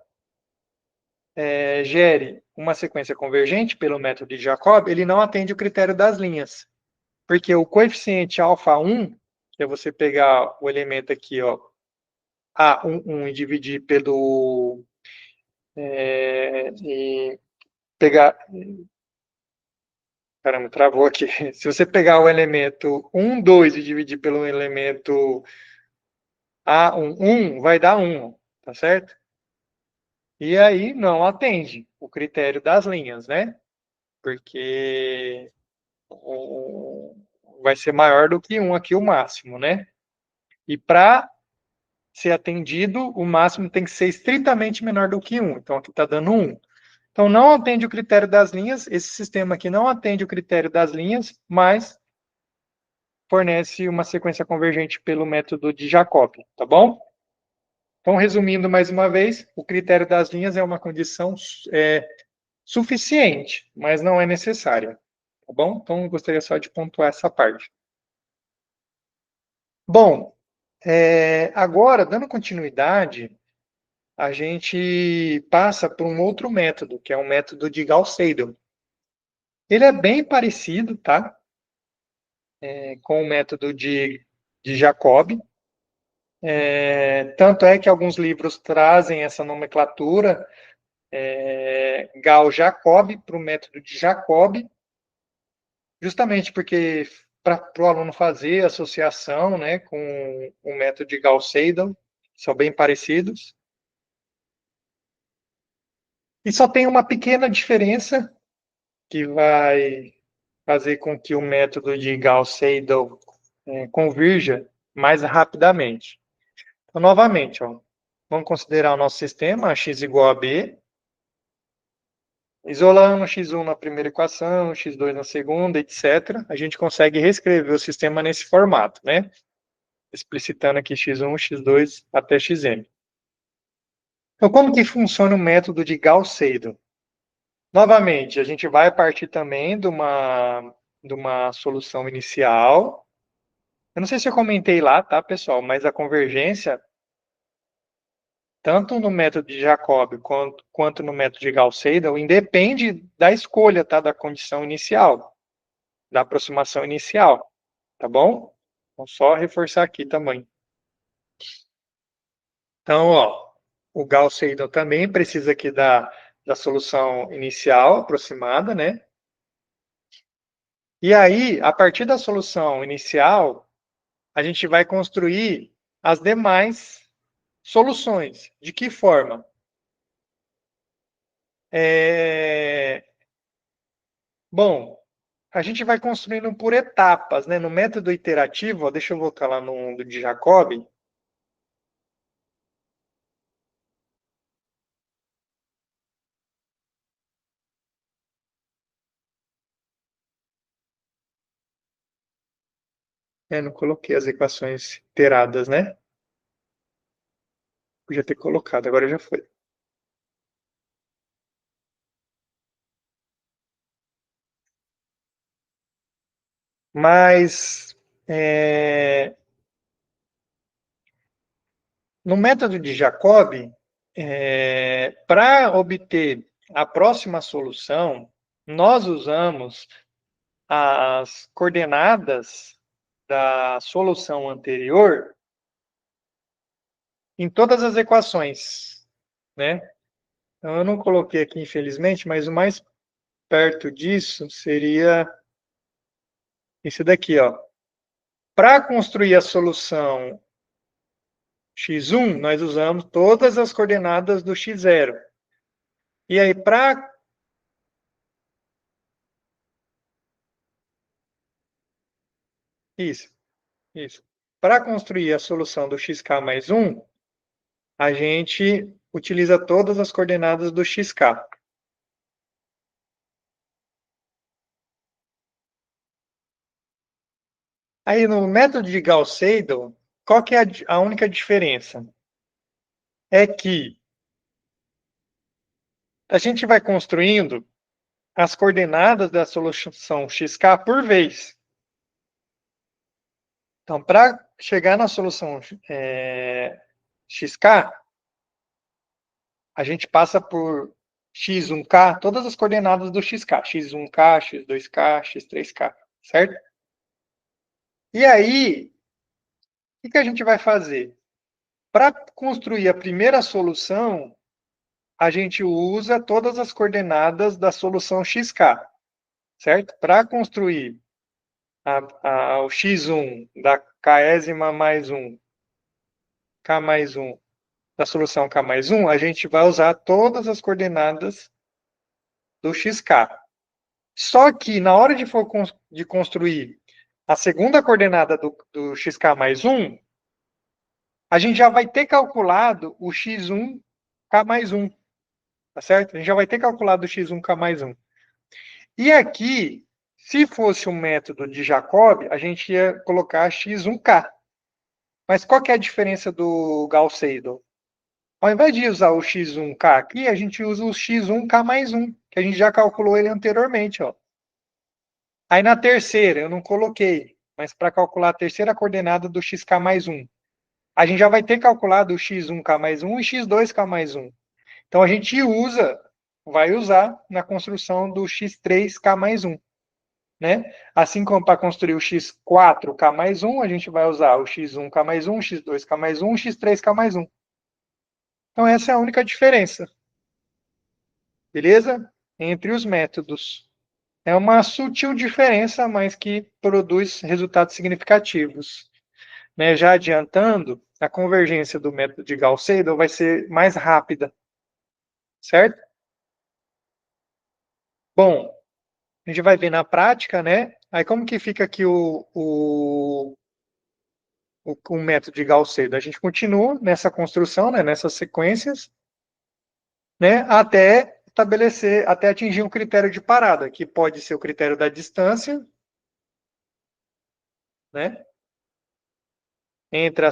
gere uma sequência convergente pelo método de Jacob, ele não atende o critério das linhas, porque o coeficiente alfa 1, que é você pegar o elemento aqui, ó, A11 e dividir e pegar Caramba, travou aqui. Se você pegar o elemento 1, 2 e dividir pelo elemento A1, 1, vai dar 1, tá certo? E aí não atende o critério das linhas, né? Porque vai ser maior do que 1 aqui o máximo, né? E para ser atendido, o máximo tem que ser estritamente menor do que 1. Então aqui está dando 1. Então não atende o critério das linhas, esse sistema aqui não atende o critério das linhas, mas fornece uma sequência convergente pelo método de Jacob, tá bom? Então, resumindo mais uma vez, o critério das linhas é uma condição suficiente, mas não é necessária, tá bom? Então, eu gostaria só de pontuar essa parte. Bom, agora, dando continuidade, a gente passa por um outro método, que é o método de Gauss-Seidel. Ele é bem parecido, tá? Com o método de Jacob. Tanto é que alguns livros trazem essa nomenclatura, Gauss-Jacob, para o método de Jacob, justamente porque para o aluno fazer associação, né, com o método de Gauss-Seidel, são bem parecidos. E só tem uma pequena diferença que vai fazer com que o método de Gauss-Seidel convirja mais rapidamente. Então, novamente, ó, vamos considerar o nosso sistema, x igual a b, isolando x1 na primeira equação, x2 na segunda, etc. A gente consegue reescrever o sistema nesse formato, né? Explicitando aqui x1, x2 até xn. Então, como que funciona o método de Gauss-Seidel? Novamente, a gente vai partir também de uma solução inicial. Eu não sei se eu comentei lá, tá, pessoal? Mas a convergência, tanto no método de Jacob quanto no método de Gauss-Seidel, independe da escolha, tá, da condição inicial, da aproximação inicial, tá bom? Vou só reforçar aqui também. Então, ó, o Gauss-Seidel também precisa aqui da solução inicial aproximada, né? E aí, a partir da solução inicial, a gente vai construir as demais soluções. De que forma? Bom, a gente vai construindo por etapas, né? No método iterativo, ó, deixa eu voltar lá no de Jacob. Não coloquei as equações iteradas, né? Podia ter colocado, agora já foi. Mas no método de Jacob, para obter a próxima solução, nós usamos as coordenadas da solução anterior em todas as equações, né? Então, eu não coloquei aqui, infelizmente, mas o mais perto disso seria esse daqui, ó. Para construir a solução x1, nós usamos todas as coordenadas do x0. E aí, para... Isso. Para construir a solução do xk mais 1, a gente utiliza todas as coordenadas do xk. Aí, no método de Gauss-Seidel, qual que é a única diferença? É que a gente vai construindo as coordenadas da solução xk por vez. Então, para chegar na solução xk, a gente passa por x1k, todas as coordenadas do xk, x1k, x2k, x3k, certo? E aí, o que a gente vai fazer? Para construir a primeira solução, a gente usa todas as coordenadas da solução xk, certo? Para construir o x1 da késima mais 1, k mais 1, da solução k mais 1, a gente vai usar todas as coordenadas do xk. Só que na hora de construir a segunda coordenada do xk mais 1, a gente já vai ter calculado o x1 k mais 1, tá certo? A gente já vai ter calculado o x1 k mais 1. E aqui, se fosse um método de Jacobi, a gente ia colocar x1k. Mas qual que é a diferença do Gauss-Seidel? Ao invés de usar o x1k aqui, a gente usa o x1k mais 1, que a gente já calculou ele anteriormente, ó. Aí na terceira, eu não coloquei, mas para calcular a terceira coordenada do xk mais 1, a gente já vai ter calculado o x1k mais 1 e x2k mais 1. Então a gente vai usar na construção do x3k mais 1. Né? Assim como para construir o x4k mais 1, a gente vai usar o x1k mais 1, x2k mais 1, x3k mais 1. Então essa é a única diferença. Beleza? Entre os métodos. É uma sutil diferença, mas que produz resultados significativos. Né? Já adiantando, a convergência do método de Gauss-Seidel vai ser mais rápida. Certo? Bom, a gente vai ver na prática, né? Aí como que fica aqui o método de Gauss-Seidel? A gente continua nessa construção, né, nessas sequências, né, até estabelecer, até atingir um critério de parada, que pode ser o critério da distância, né, entre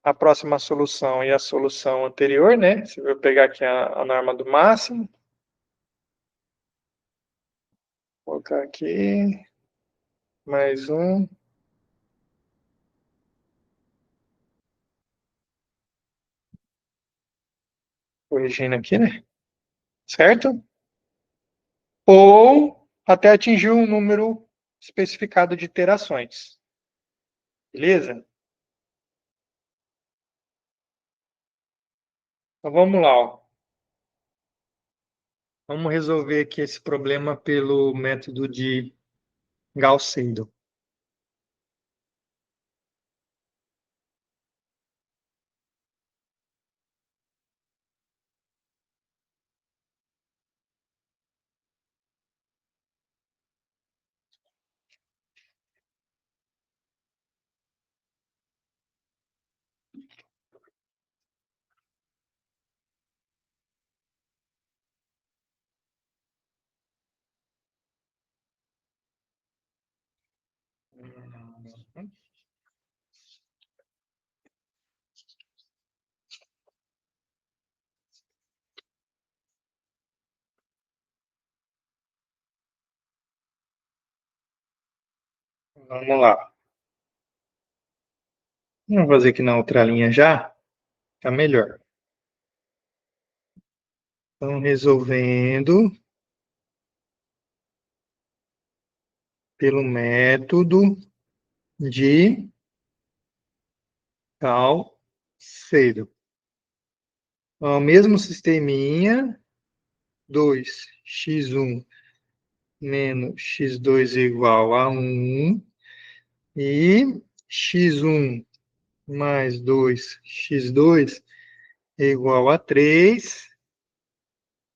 a próxima solução e a solução anterior, né? Se eu pegar aqui a norma do máximo, vou colocar aqui, mais um. Corrigindo aqui, né? Certo? Ou até atingir um número especificado de iterações. Beleza? Então vamos lá, ó. Vamos resolver aqui esse problema pelo método de Gauss-Seidel. Vamos lá. Vamos fazer aqui na outra linha já, tá melhor. Então, resolvendo pelo método de Gauss-Seidel. Então, o mesmo sisteminha, 2x1 menos x2 igual a 1, e x1 mais 2x2 é igual a 3,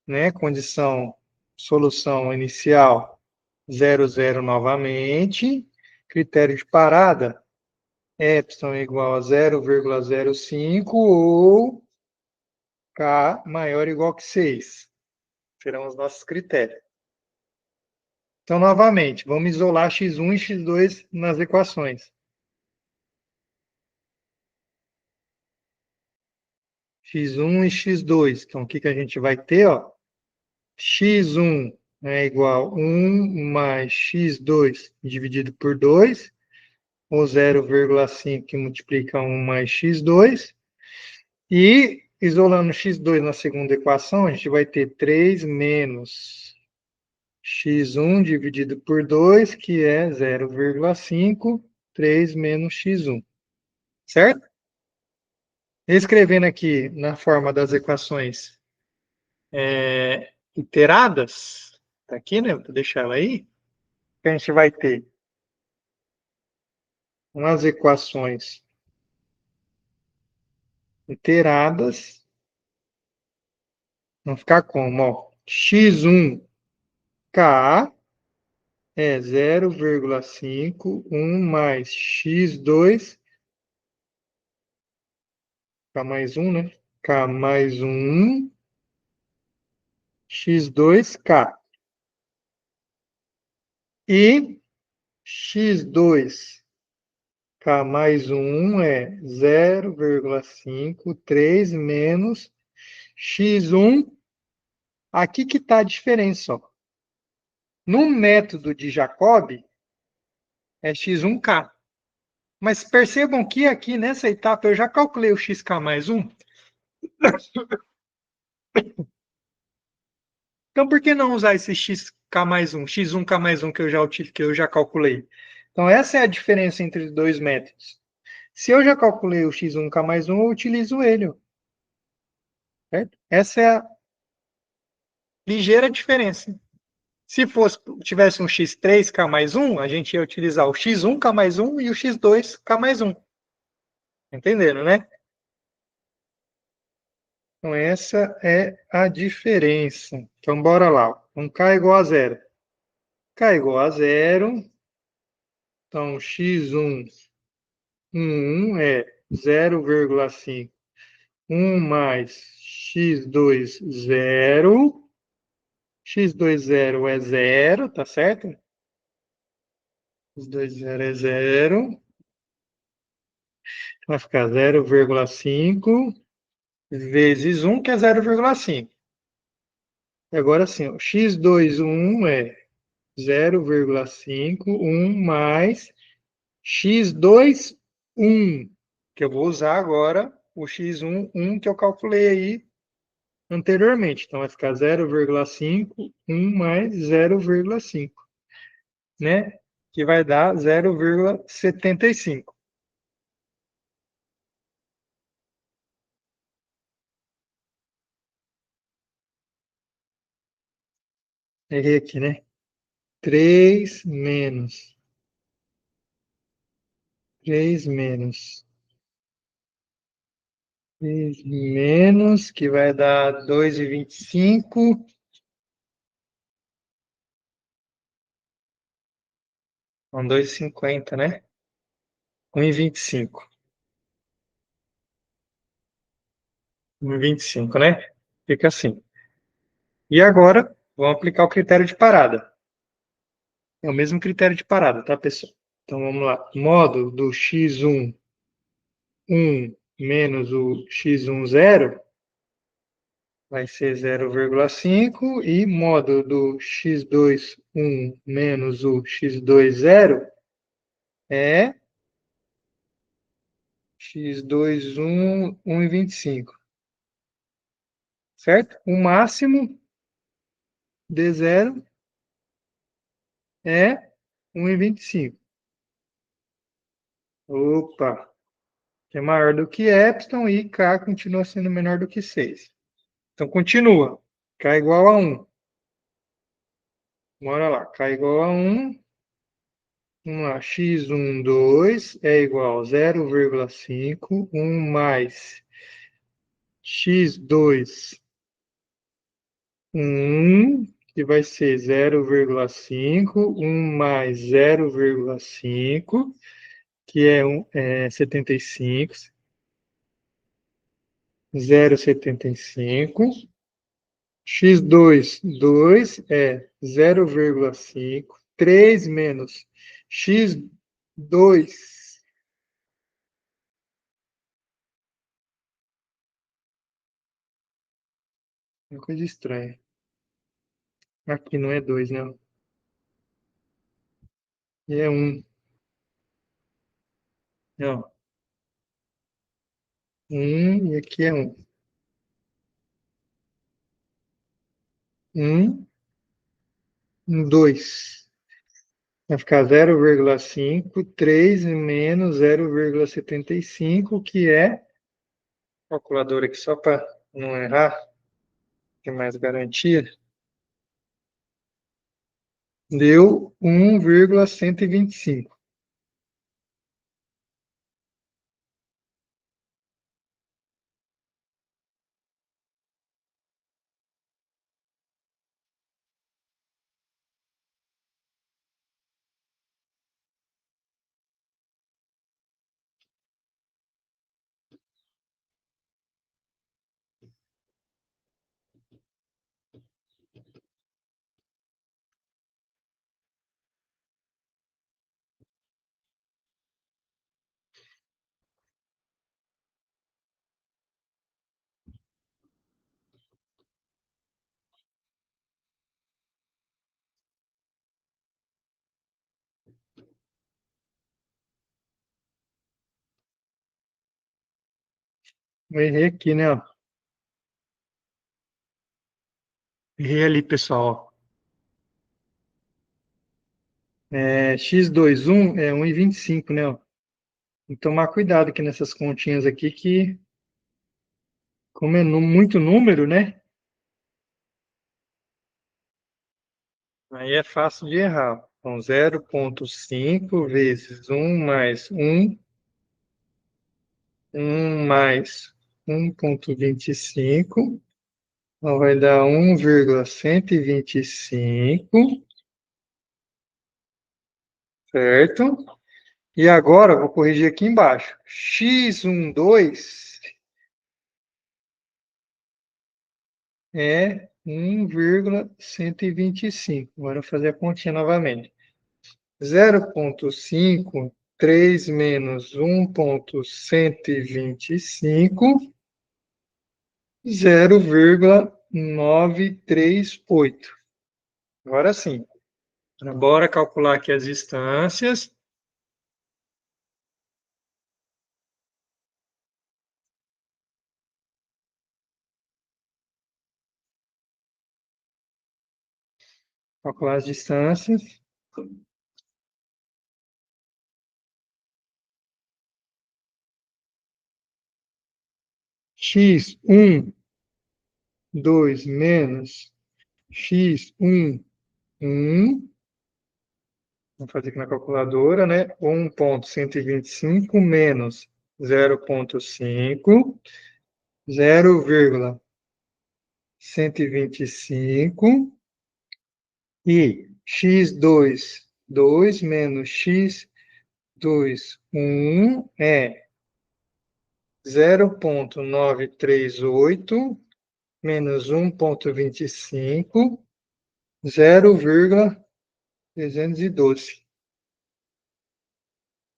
né? Condição, solução inicial, 0, 0 novamente. Critério de parada, epsilon igual a 0,05 ou K maior ou igual que 6. Serão os nossos critérios. Então, novamente, vamos isolar x1 e x2 nas equações. x1 e x2. Então, o que a gente vai ter? Ó? x1 é igual a 1 mais x2 dividido por 2, ou 0,5 que multiplica 1 mais x2. E, isolando x2 na segunda equação, a gente vai ter 3 menos x1 dividido por 2, que é 0,5, 3 menos x1. Certo? Escrevendo aqui na forma das equações, iteradas, tá aqui, né? Vou deixar ela aí. Que a gente vai ter umas equações iteradas. Vão ficar como? Ó, x1k é 0,5, 1 mais x2, k mais 1, né? K mais 1, x2k. E x2k mais 1 é 0,5, 3 menos x1. Aqui que está a diferença, ó. No método de Jacob, é x1k. Mas percebam que aqui nessa etapa eu já calculei o xk mais 1. Então, por que não usar esse xk mais 1, x1k mais 1 que eu já calculei? Então, essa é a diferença entre os dois métodos. Se eu já calculei o x1k mais 1, eu utilizo ele. Certo? Essa é a ligeira diferença. Se tivesse um x3k mais 1, a gente ia utilizar o x1k mais 1 e o x2k mais 1. Entenderam, né? Então, essa é a diferença. Então, bora lá. Um k igual a zero. K igual a zero. Então, x1, 1 é 0,5. 1 mais x2, 0. x2, 0 é 0, tá certo? x2, 0 é 0. Vai ficar 0,5 vezes 1, que é 0,5. Agora sim, ó, x2, 1 é 0,5, 1 mais x2, 1, que eu vou usar agora o x1, 1 que eu calculei aí anteriormente. Então, vai ficar 0,5, 1 mais 0,5, né? Que vai dar 0,75. Errei aqui, né? 3 menos 3 menos 3 menos, que vai dar 2,25. São 2,50, né? 1,25. 1,25, né? Fica assim. E agora, vamos aplicar o critério de parada. É o mesmo critério de parada, tá, pessoal? Então, vamos lá. Módulo do x1, 1 menos o x1, 0 vai ser 0,5. E módulo do x2, 1 menos o x2, 0 é x2, 1, 1,25. Certo? O máximo de 0 é 1,25. Opa! Que é maior do que epsilon e k continua sendo menor do que 6. Então, continua. K igual a 1. Bora lá. K igual a 1. Vamos lá. X1, 2 é igual a 0,5. 1 mais x2, 1, que vai ser 0,5. 1 mais 0,5, que é 75. 0,75. x2, 2 é 0,5. 3 menos x2. É uma coisa estranha. Aqui não é 2, não. E é 1. Não. 1 e aqui é 1. 1, 2. Vai ficar 0,5. 3 menos 0,75, que é. Calculadora aqui só para não errar. Tem mais garantia. Deu 1,125. Eu errei aqui, né? Ó. Errei ali, pessoal. X21 é 1,25, né? Ó. Tem que tomar cuidado aqui nessas continhas aqui, que como é muito número, né? Aí é fácil de errar. Então, 0,5 vezes 1 mais 1 mais 1,25. Então, vai dar 1,125, certo? E agora, eu vou corrigir aqui embaixo. X12 é 1,125. Agora eu vou fazer a continha novamente. 0,5, 3 menos 1,125, 0,938. Agora sim. Bora calcular aqui as distâncias. Calcular as distâncias. X1, 2 menos X1, 1. Vamos fazer aqui na calculadora, né? 1,125 menos 0,5, 0,125 e x2, 2 menos x2, 1 é 0,938 menos 1,25, 0,312.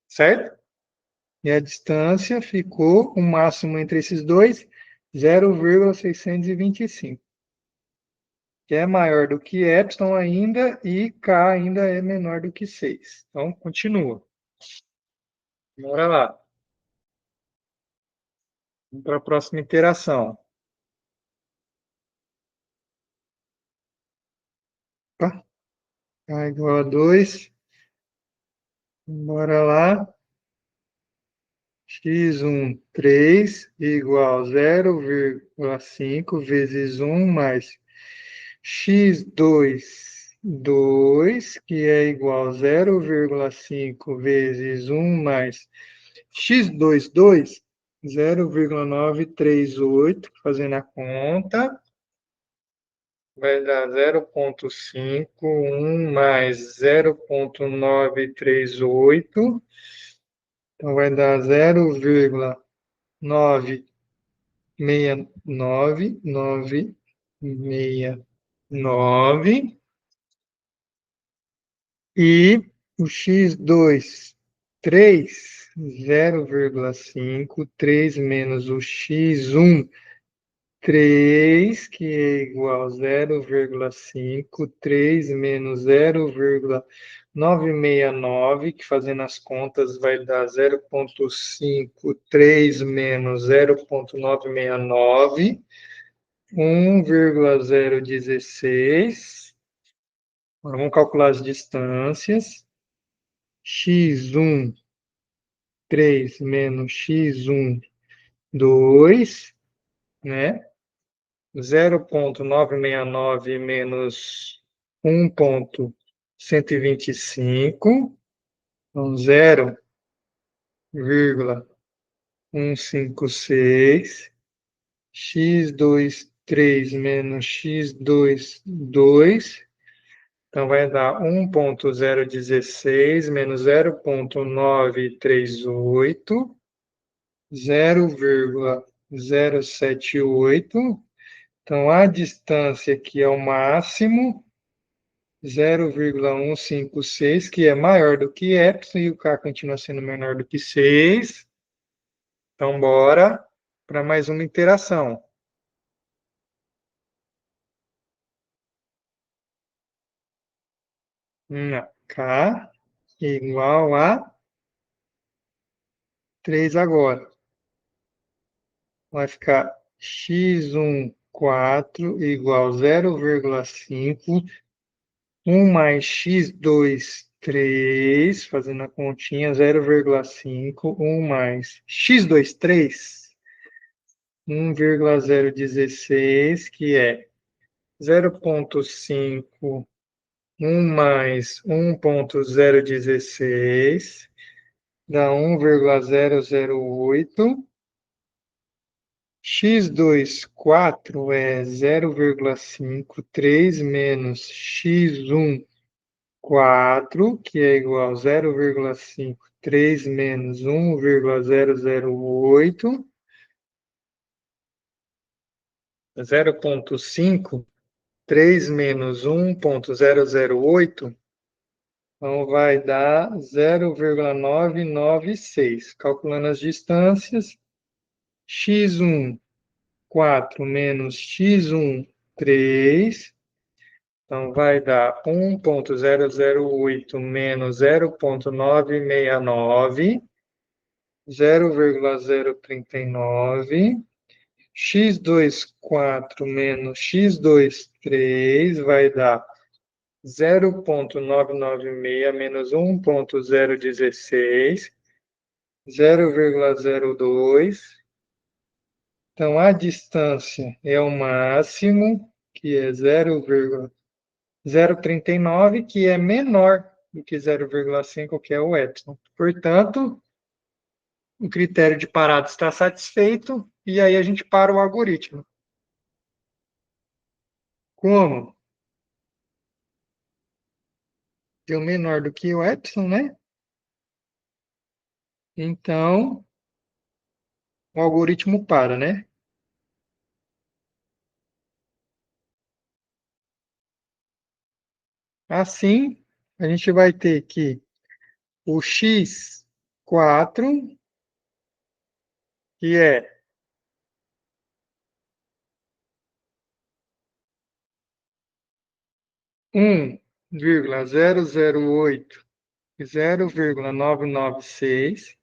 Certo? E a distância ficou o máximo entre esses dois, 0,625. Que é maior do que epsilon ainda e k ainda é menor do que 6. Então, continua. Bora lá. Vamos para a próxima iteração. Opa, k igual a 2. Bora lá. X1, 3, igual a 0,5 vezes 1 mais x2, 2, que é igual a 0,5 vezes 1 mais x2, 2, 0,938, fazendo a conta, vai dar 0,5, 1 mais 0,938, então vai dar 0,969, e o x2, 3, 0,5, 3 menos o x1, 3, que é igual a 0,5, 3 menos 0,969, que fazendo as contas vai dar 0,5, 3 menos 0,969, 1,016. Vamos calcular as distâncias. X1, 3 menos X1, 2, né? 0,969 menos 1,016 125, então 0,156, x23 menos x22, então vai dar 1,016 menos 0,938, 0,078. Então, a distância aqui é o máximo, 0,156, que é maior do que epsilon, e o k continua sendo menor do que 6. Então, bora para mais uma interação. K igual a 3 agora. Vai ficar x1, 4 igual a 0,5. 1 mais x2, 3, fazendo a continha, 0,5. 1 mais x2, 3. 1,016, que é 0,5. 1 mais 1,016 dá 1,008. x2, 4 é 0,5. 3 menos x1, 4, que é igual a 0,5. 3 menos 1,008. 0,5. 3 menos 1,008. Então, vai dar 0,996. Calculando as distâncias, x1, 4 menos x1, 3. Então, vai dar 1,008 menos 0,969, 0,039. x2, 4 menos x2, 3 vai dar 0,996 menos 1,016, 0,02. Então, a distância é o máximo, que é 0,039, que é menor do que 0,5, que é o epsilon. Portanto, o critério de parada está satisfeito, e aí a gente para o algoritmo. Como? Deu menor do que o epsilon, né? Então, o algoritmo para, né? Assim, a gente vai ter que o x4, que é 1,008 e 0,996,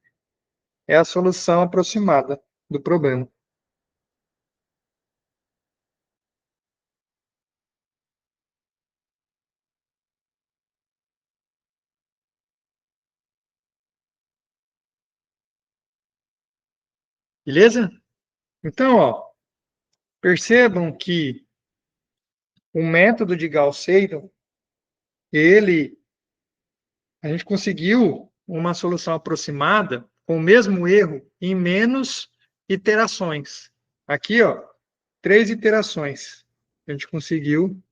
é a solução aproximada do problema. Beleza? Então, ó, percebam que o método de Gauss-Seidel, a gente conseguiu uma solução aproximada com o mesmo erro em menos iterações. Aqui, ó, 3 iterações. A gente conseguiu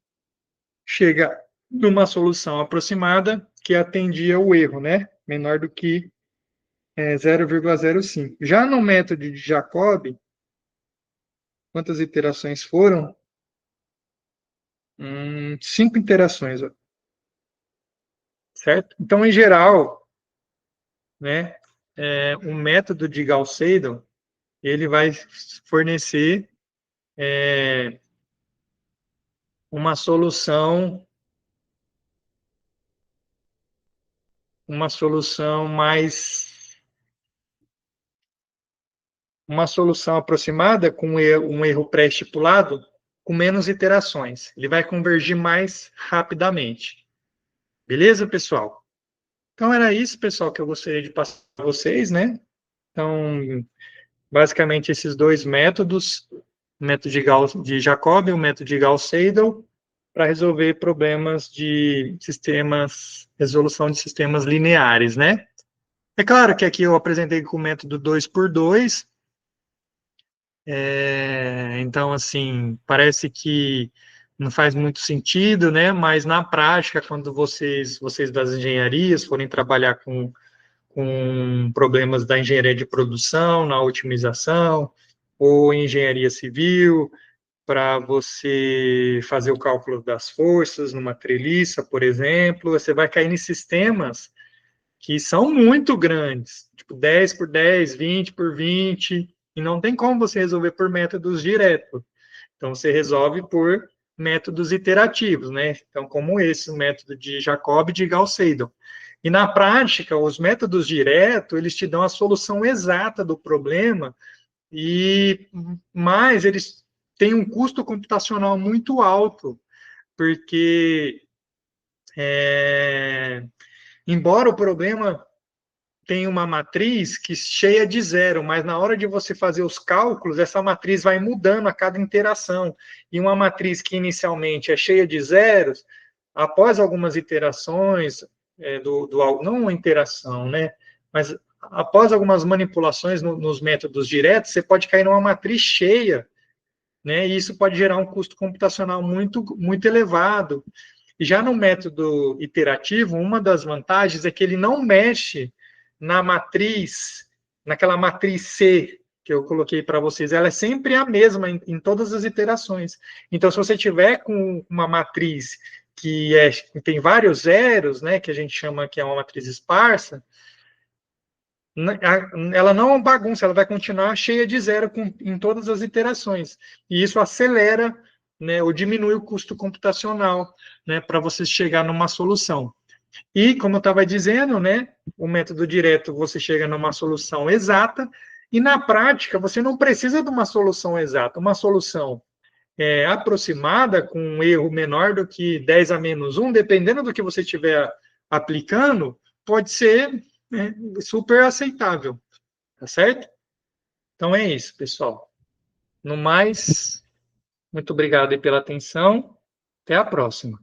chegar numa solução aproximada que atendia o erro, né? Menor do que 0,05. Já no método de Jacobi, quantas iterações foram? 5 iterações, ó. Certo? Então, em geral, né, o método de Gauss-Seidel, ele vai fornecer uma solução uma solução aproximada com um erro pré-estipulado com menos iterações. Ele vai convergir mais rapidamente. Beleza, pessoal? Então era isso, pessoal, que eu gostaria de passar para vocês, né? Então, basicamente esses dois métodos, o método de Jacobi e o método de Gauss-Seidel, para resolver problemas de sistemas, resolução de sistemas lineares, né? É claro que aqui eu apresentei com o método 2x2, então, assim, parece que não faz muito sentido, né? Mas na prática, quando vocês das engenharias forem trabalhar com problemas da engenharia de produção, na otimização, ou engenharia civil, para você fazer o cálculo das forças numa treliça, por exemplo, você vai cair em sistemas que são muito grandes, tipo 10 por 10, 20 por 20, e não tem como você resolver por métodos diretos. Então, você resolve por métodos iterativos, né? Então, como esse, o método de Jacobi e de Gauss-Seidel. E na prática, os métodos diretos, eles te dão a solução exata do problema, e mais eles têm um custo computacional muito alto, porque embora o problema tenha uma matriz que cheia de zero, mas na hora de você fazer os cálculos, essa matriz vai mudando a cada interação. E uma matriz que inicialmente é cheia de zeros, após algumas iterações, não uma interação, né? Mas após algumas manipulações nos métodos diretos, você pode cair numa matriz cheia, né? E isso pode gerar um custo computacional muito, muito elevado. E já no método iterativo, uma das vantagens é que ele não mexe na matriz, naquela matriz C que eu coloquei para vocês, ela é sempre a mesma em todas as iterações. Então, se você tiver com uma matriz que tem vários zeros, né, que a gente chama que é uma matriz esparsa, ela não é bagunça, ela vai continuar cheia de zero em todas as iterações. E isso acelera, né, ou diminui o custo computacional, né, para você chegar numa solução. E, como eu estava dizendo, né, o método direto você chega numa solução exata, e na prática você não precisa de uma solução exata. Uma solução aproximada, com um erro menor do que 10 a menos 1, dependendo do que você estiver aplicando, pode ser, né, super aceitável, tá certo? Então é isso, pessoal. No mais, muito obrigado aí pela atenção. Até a próxima.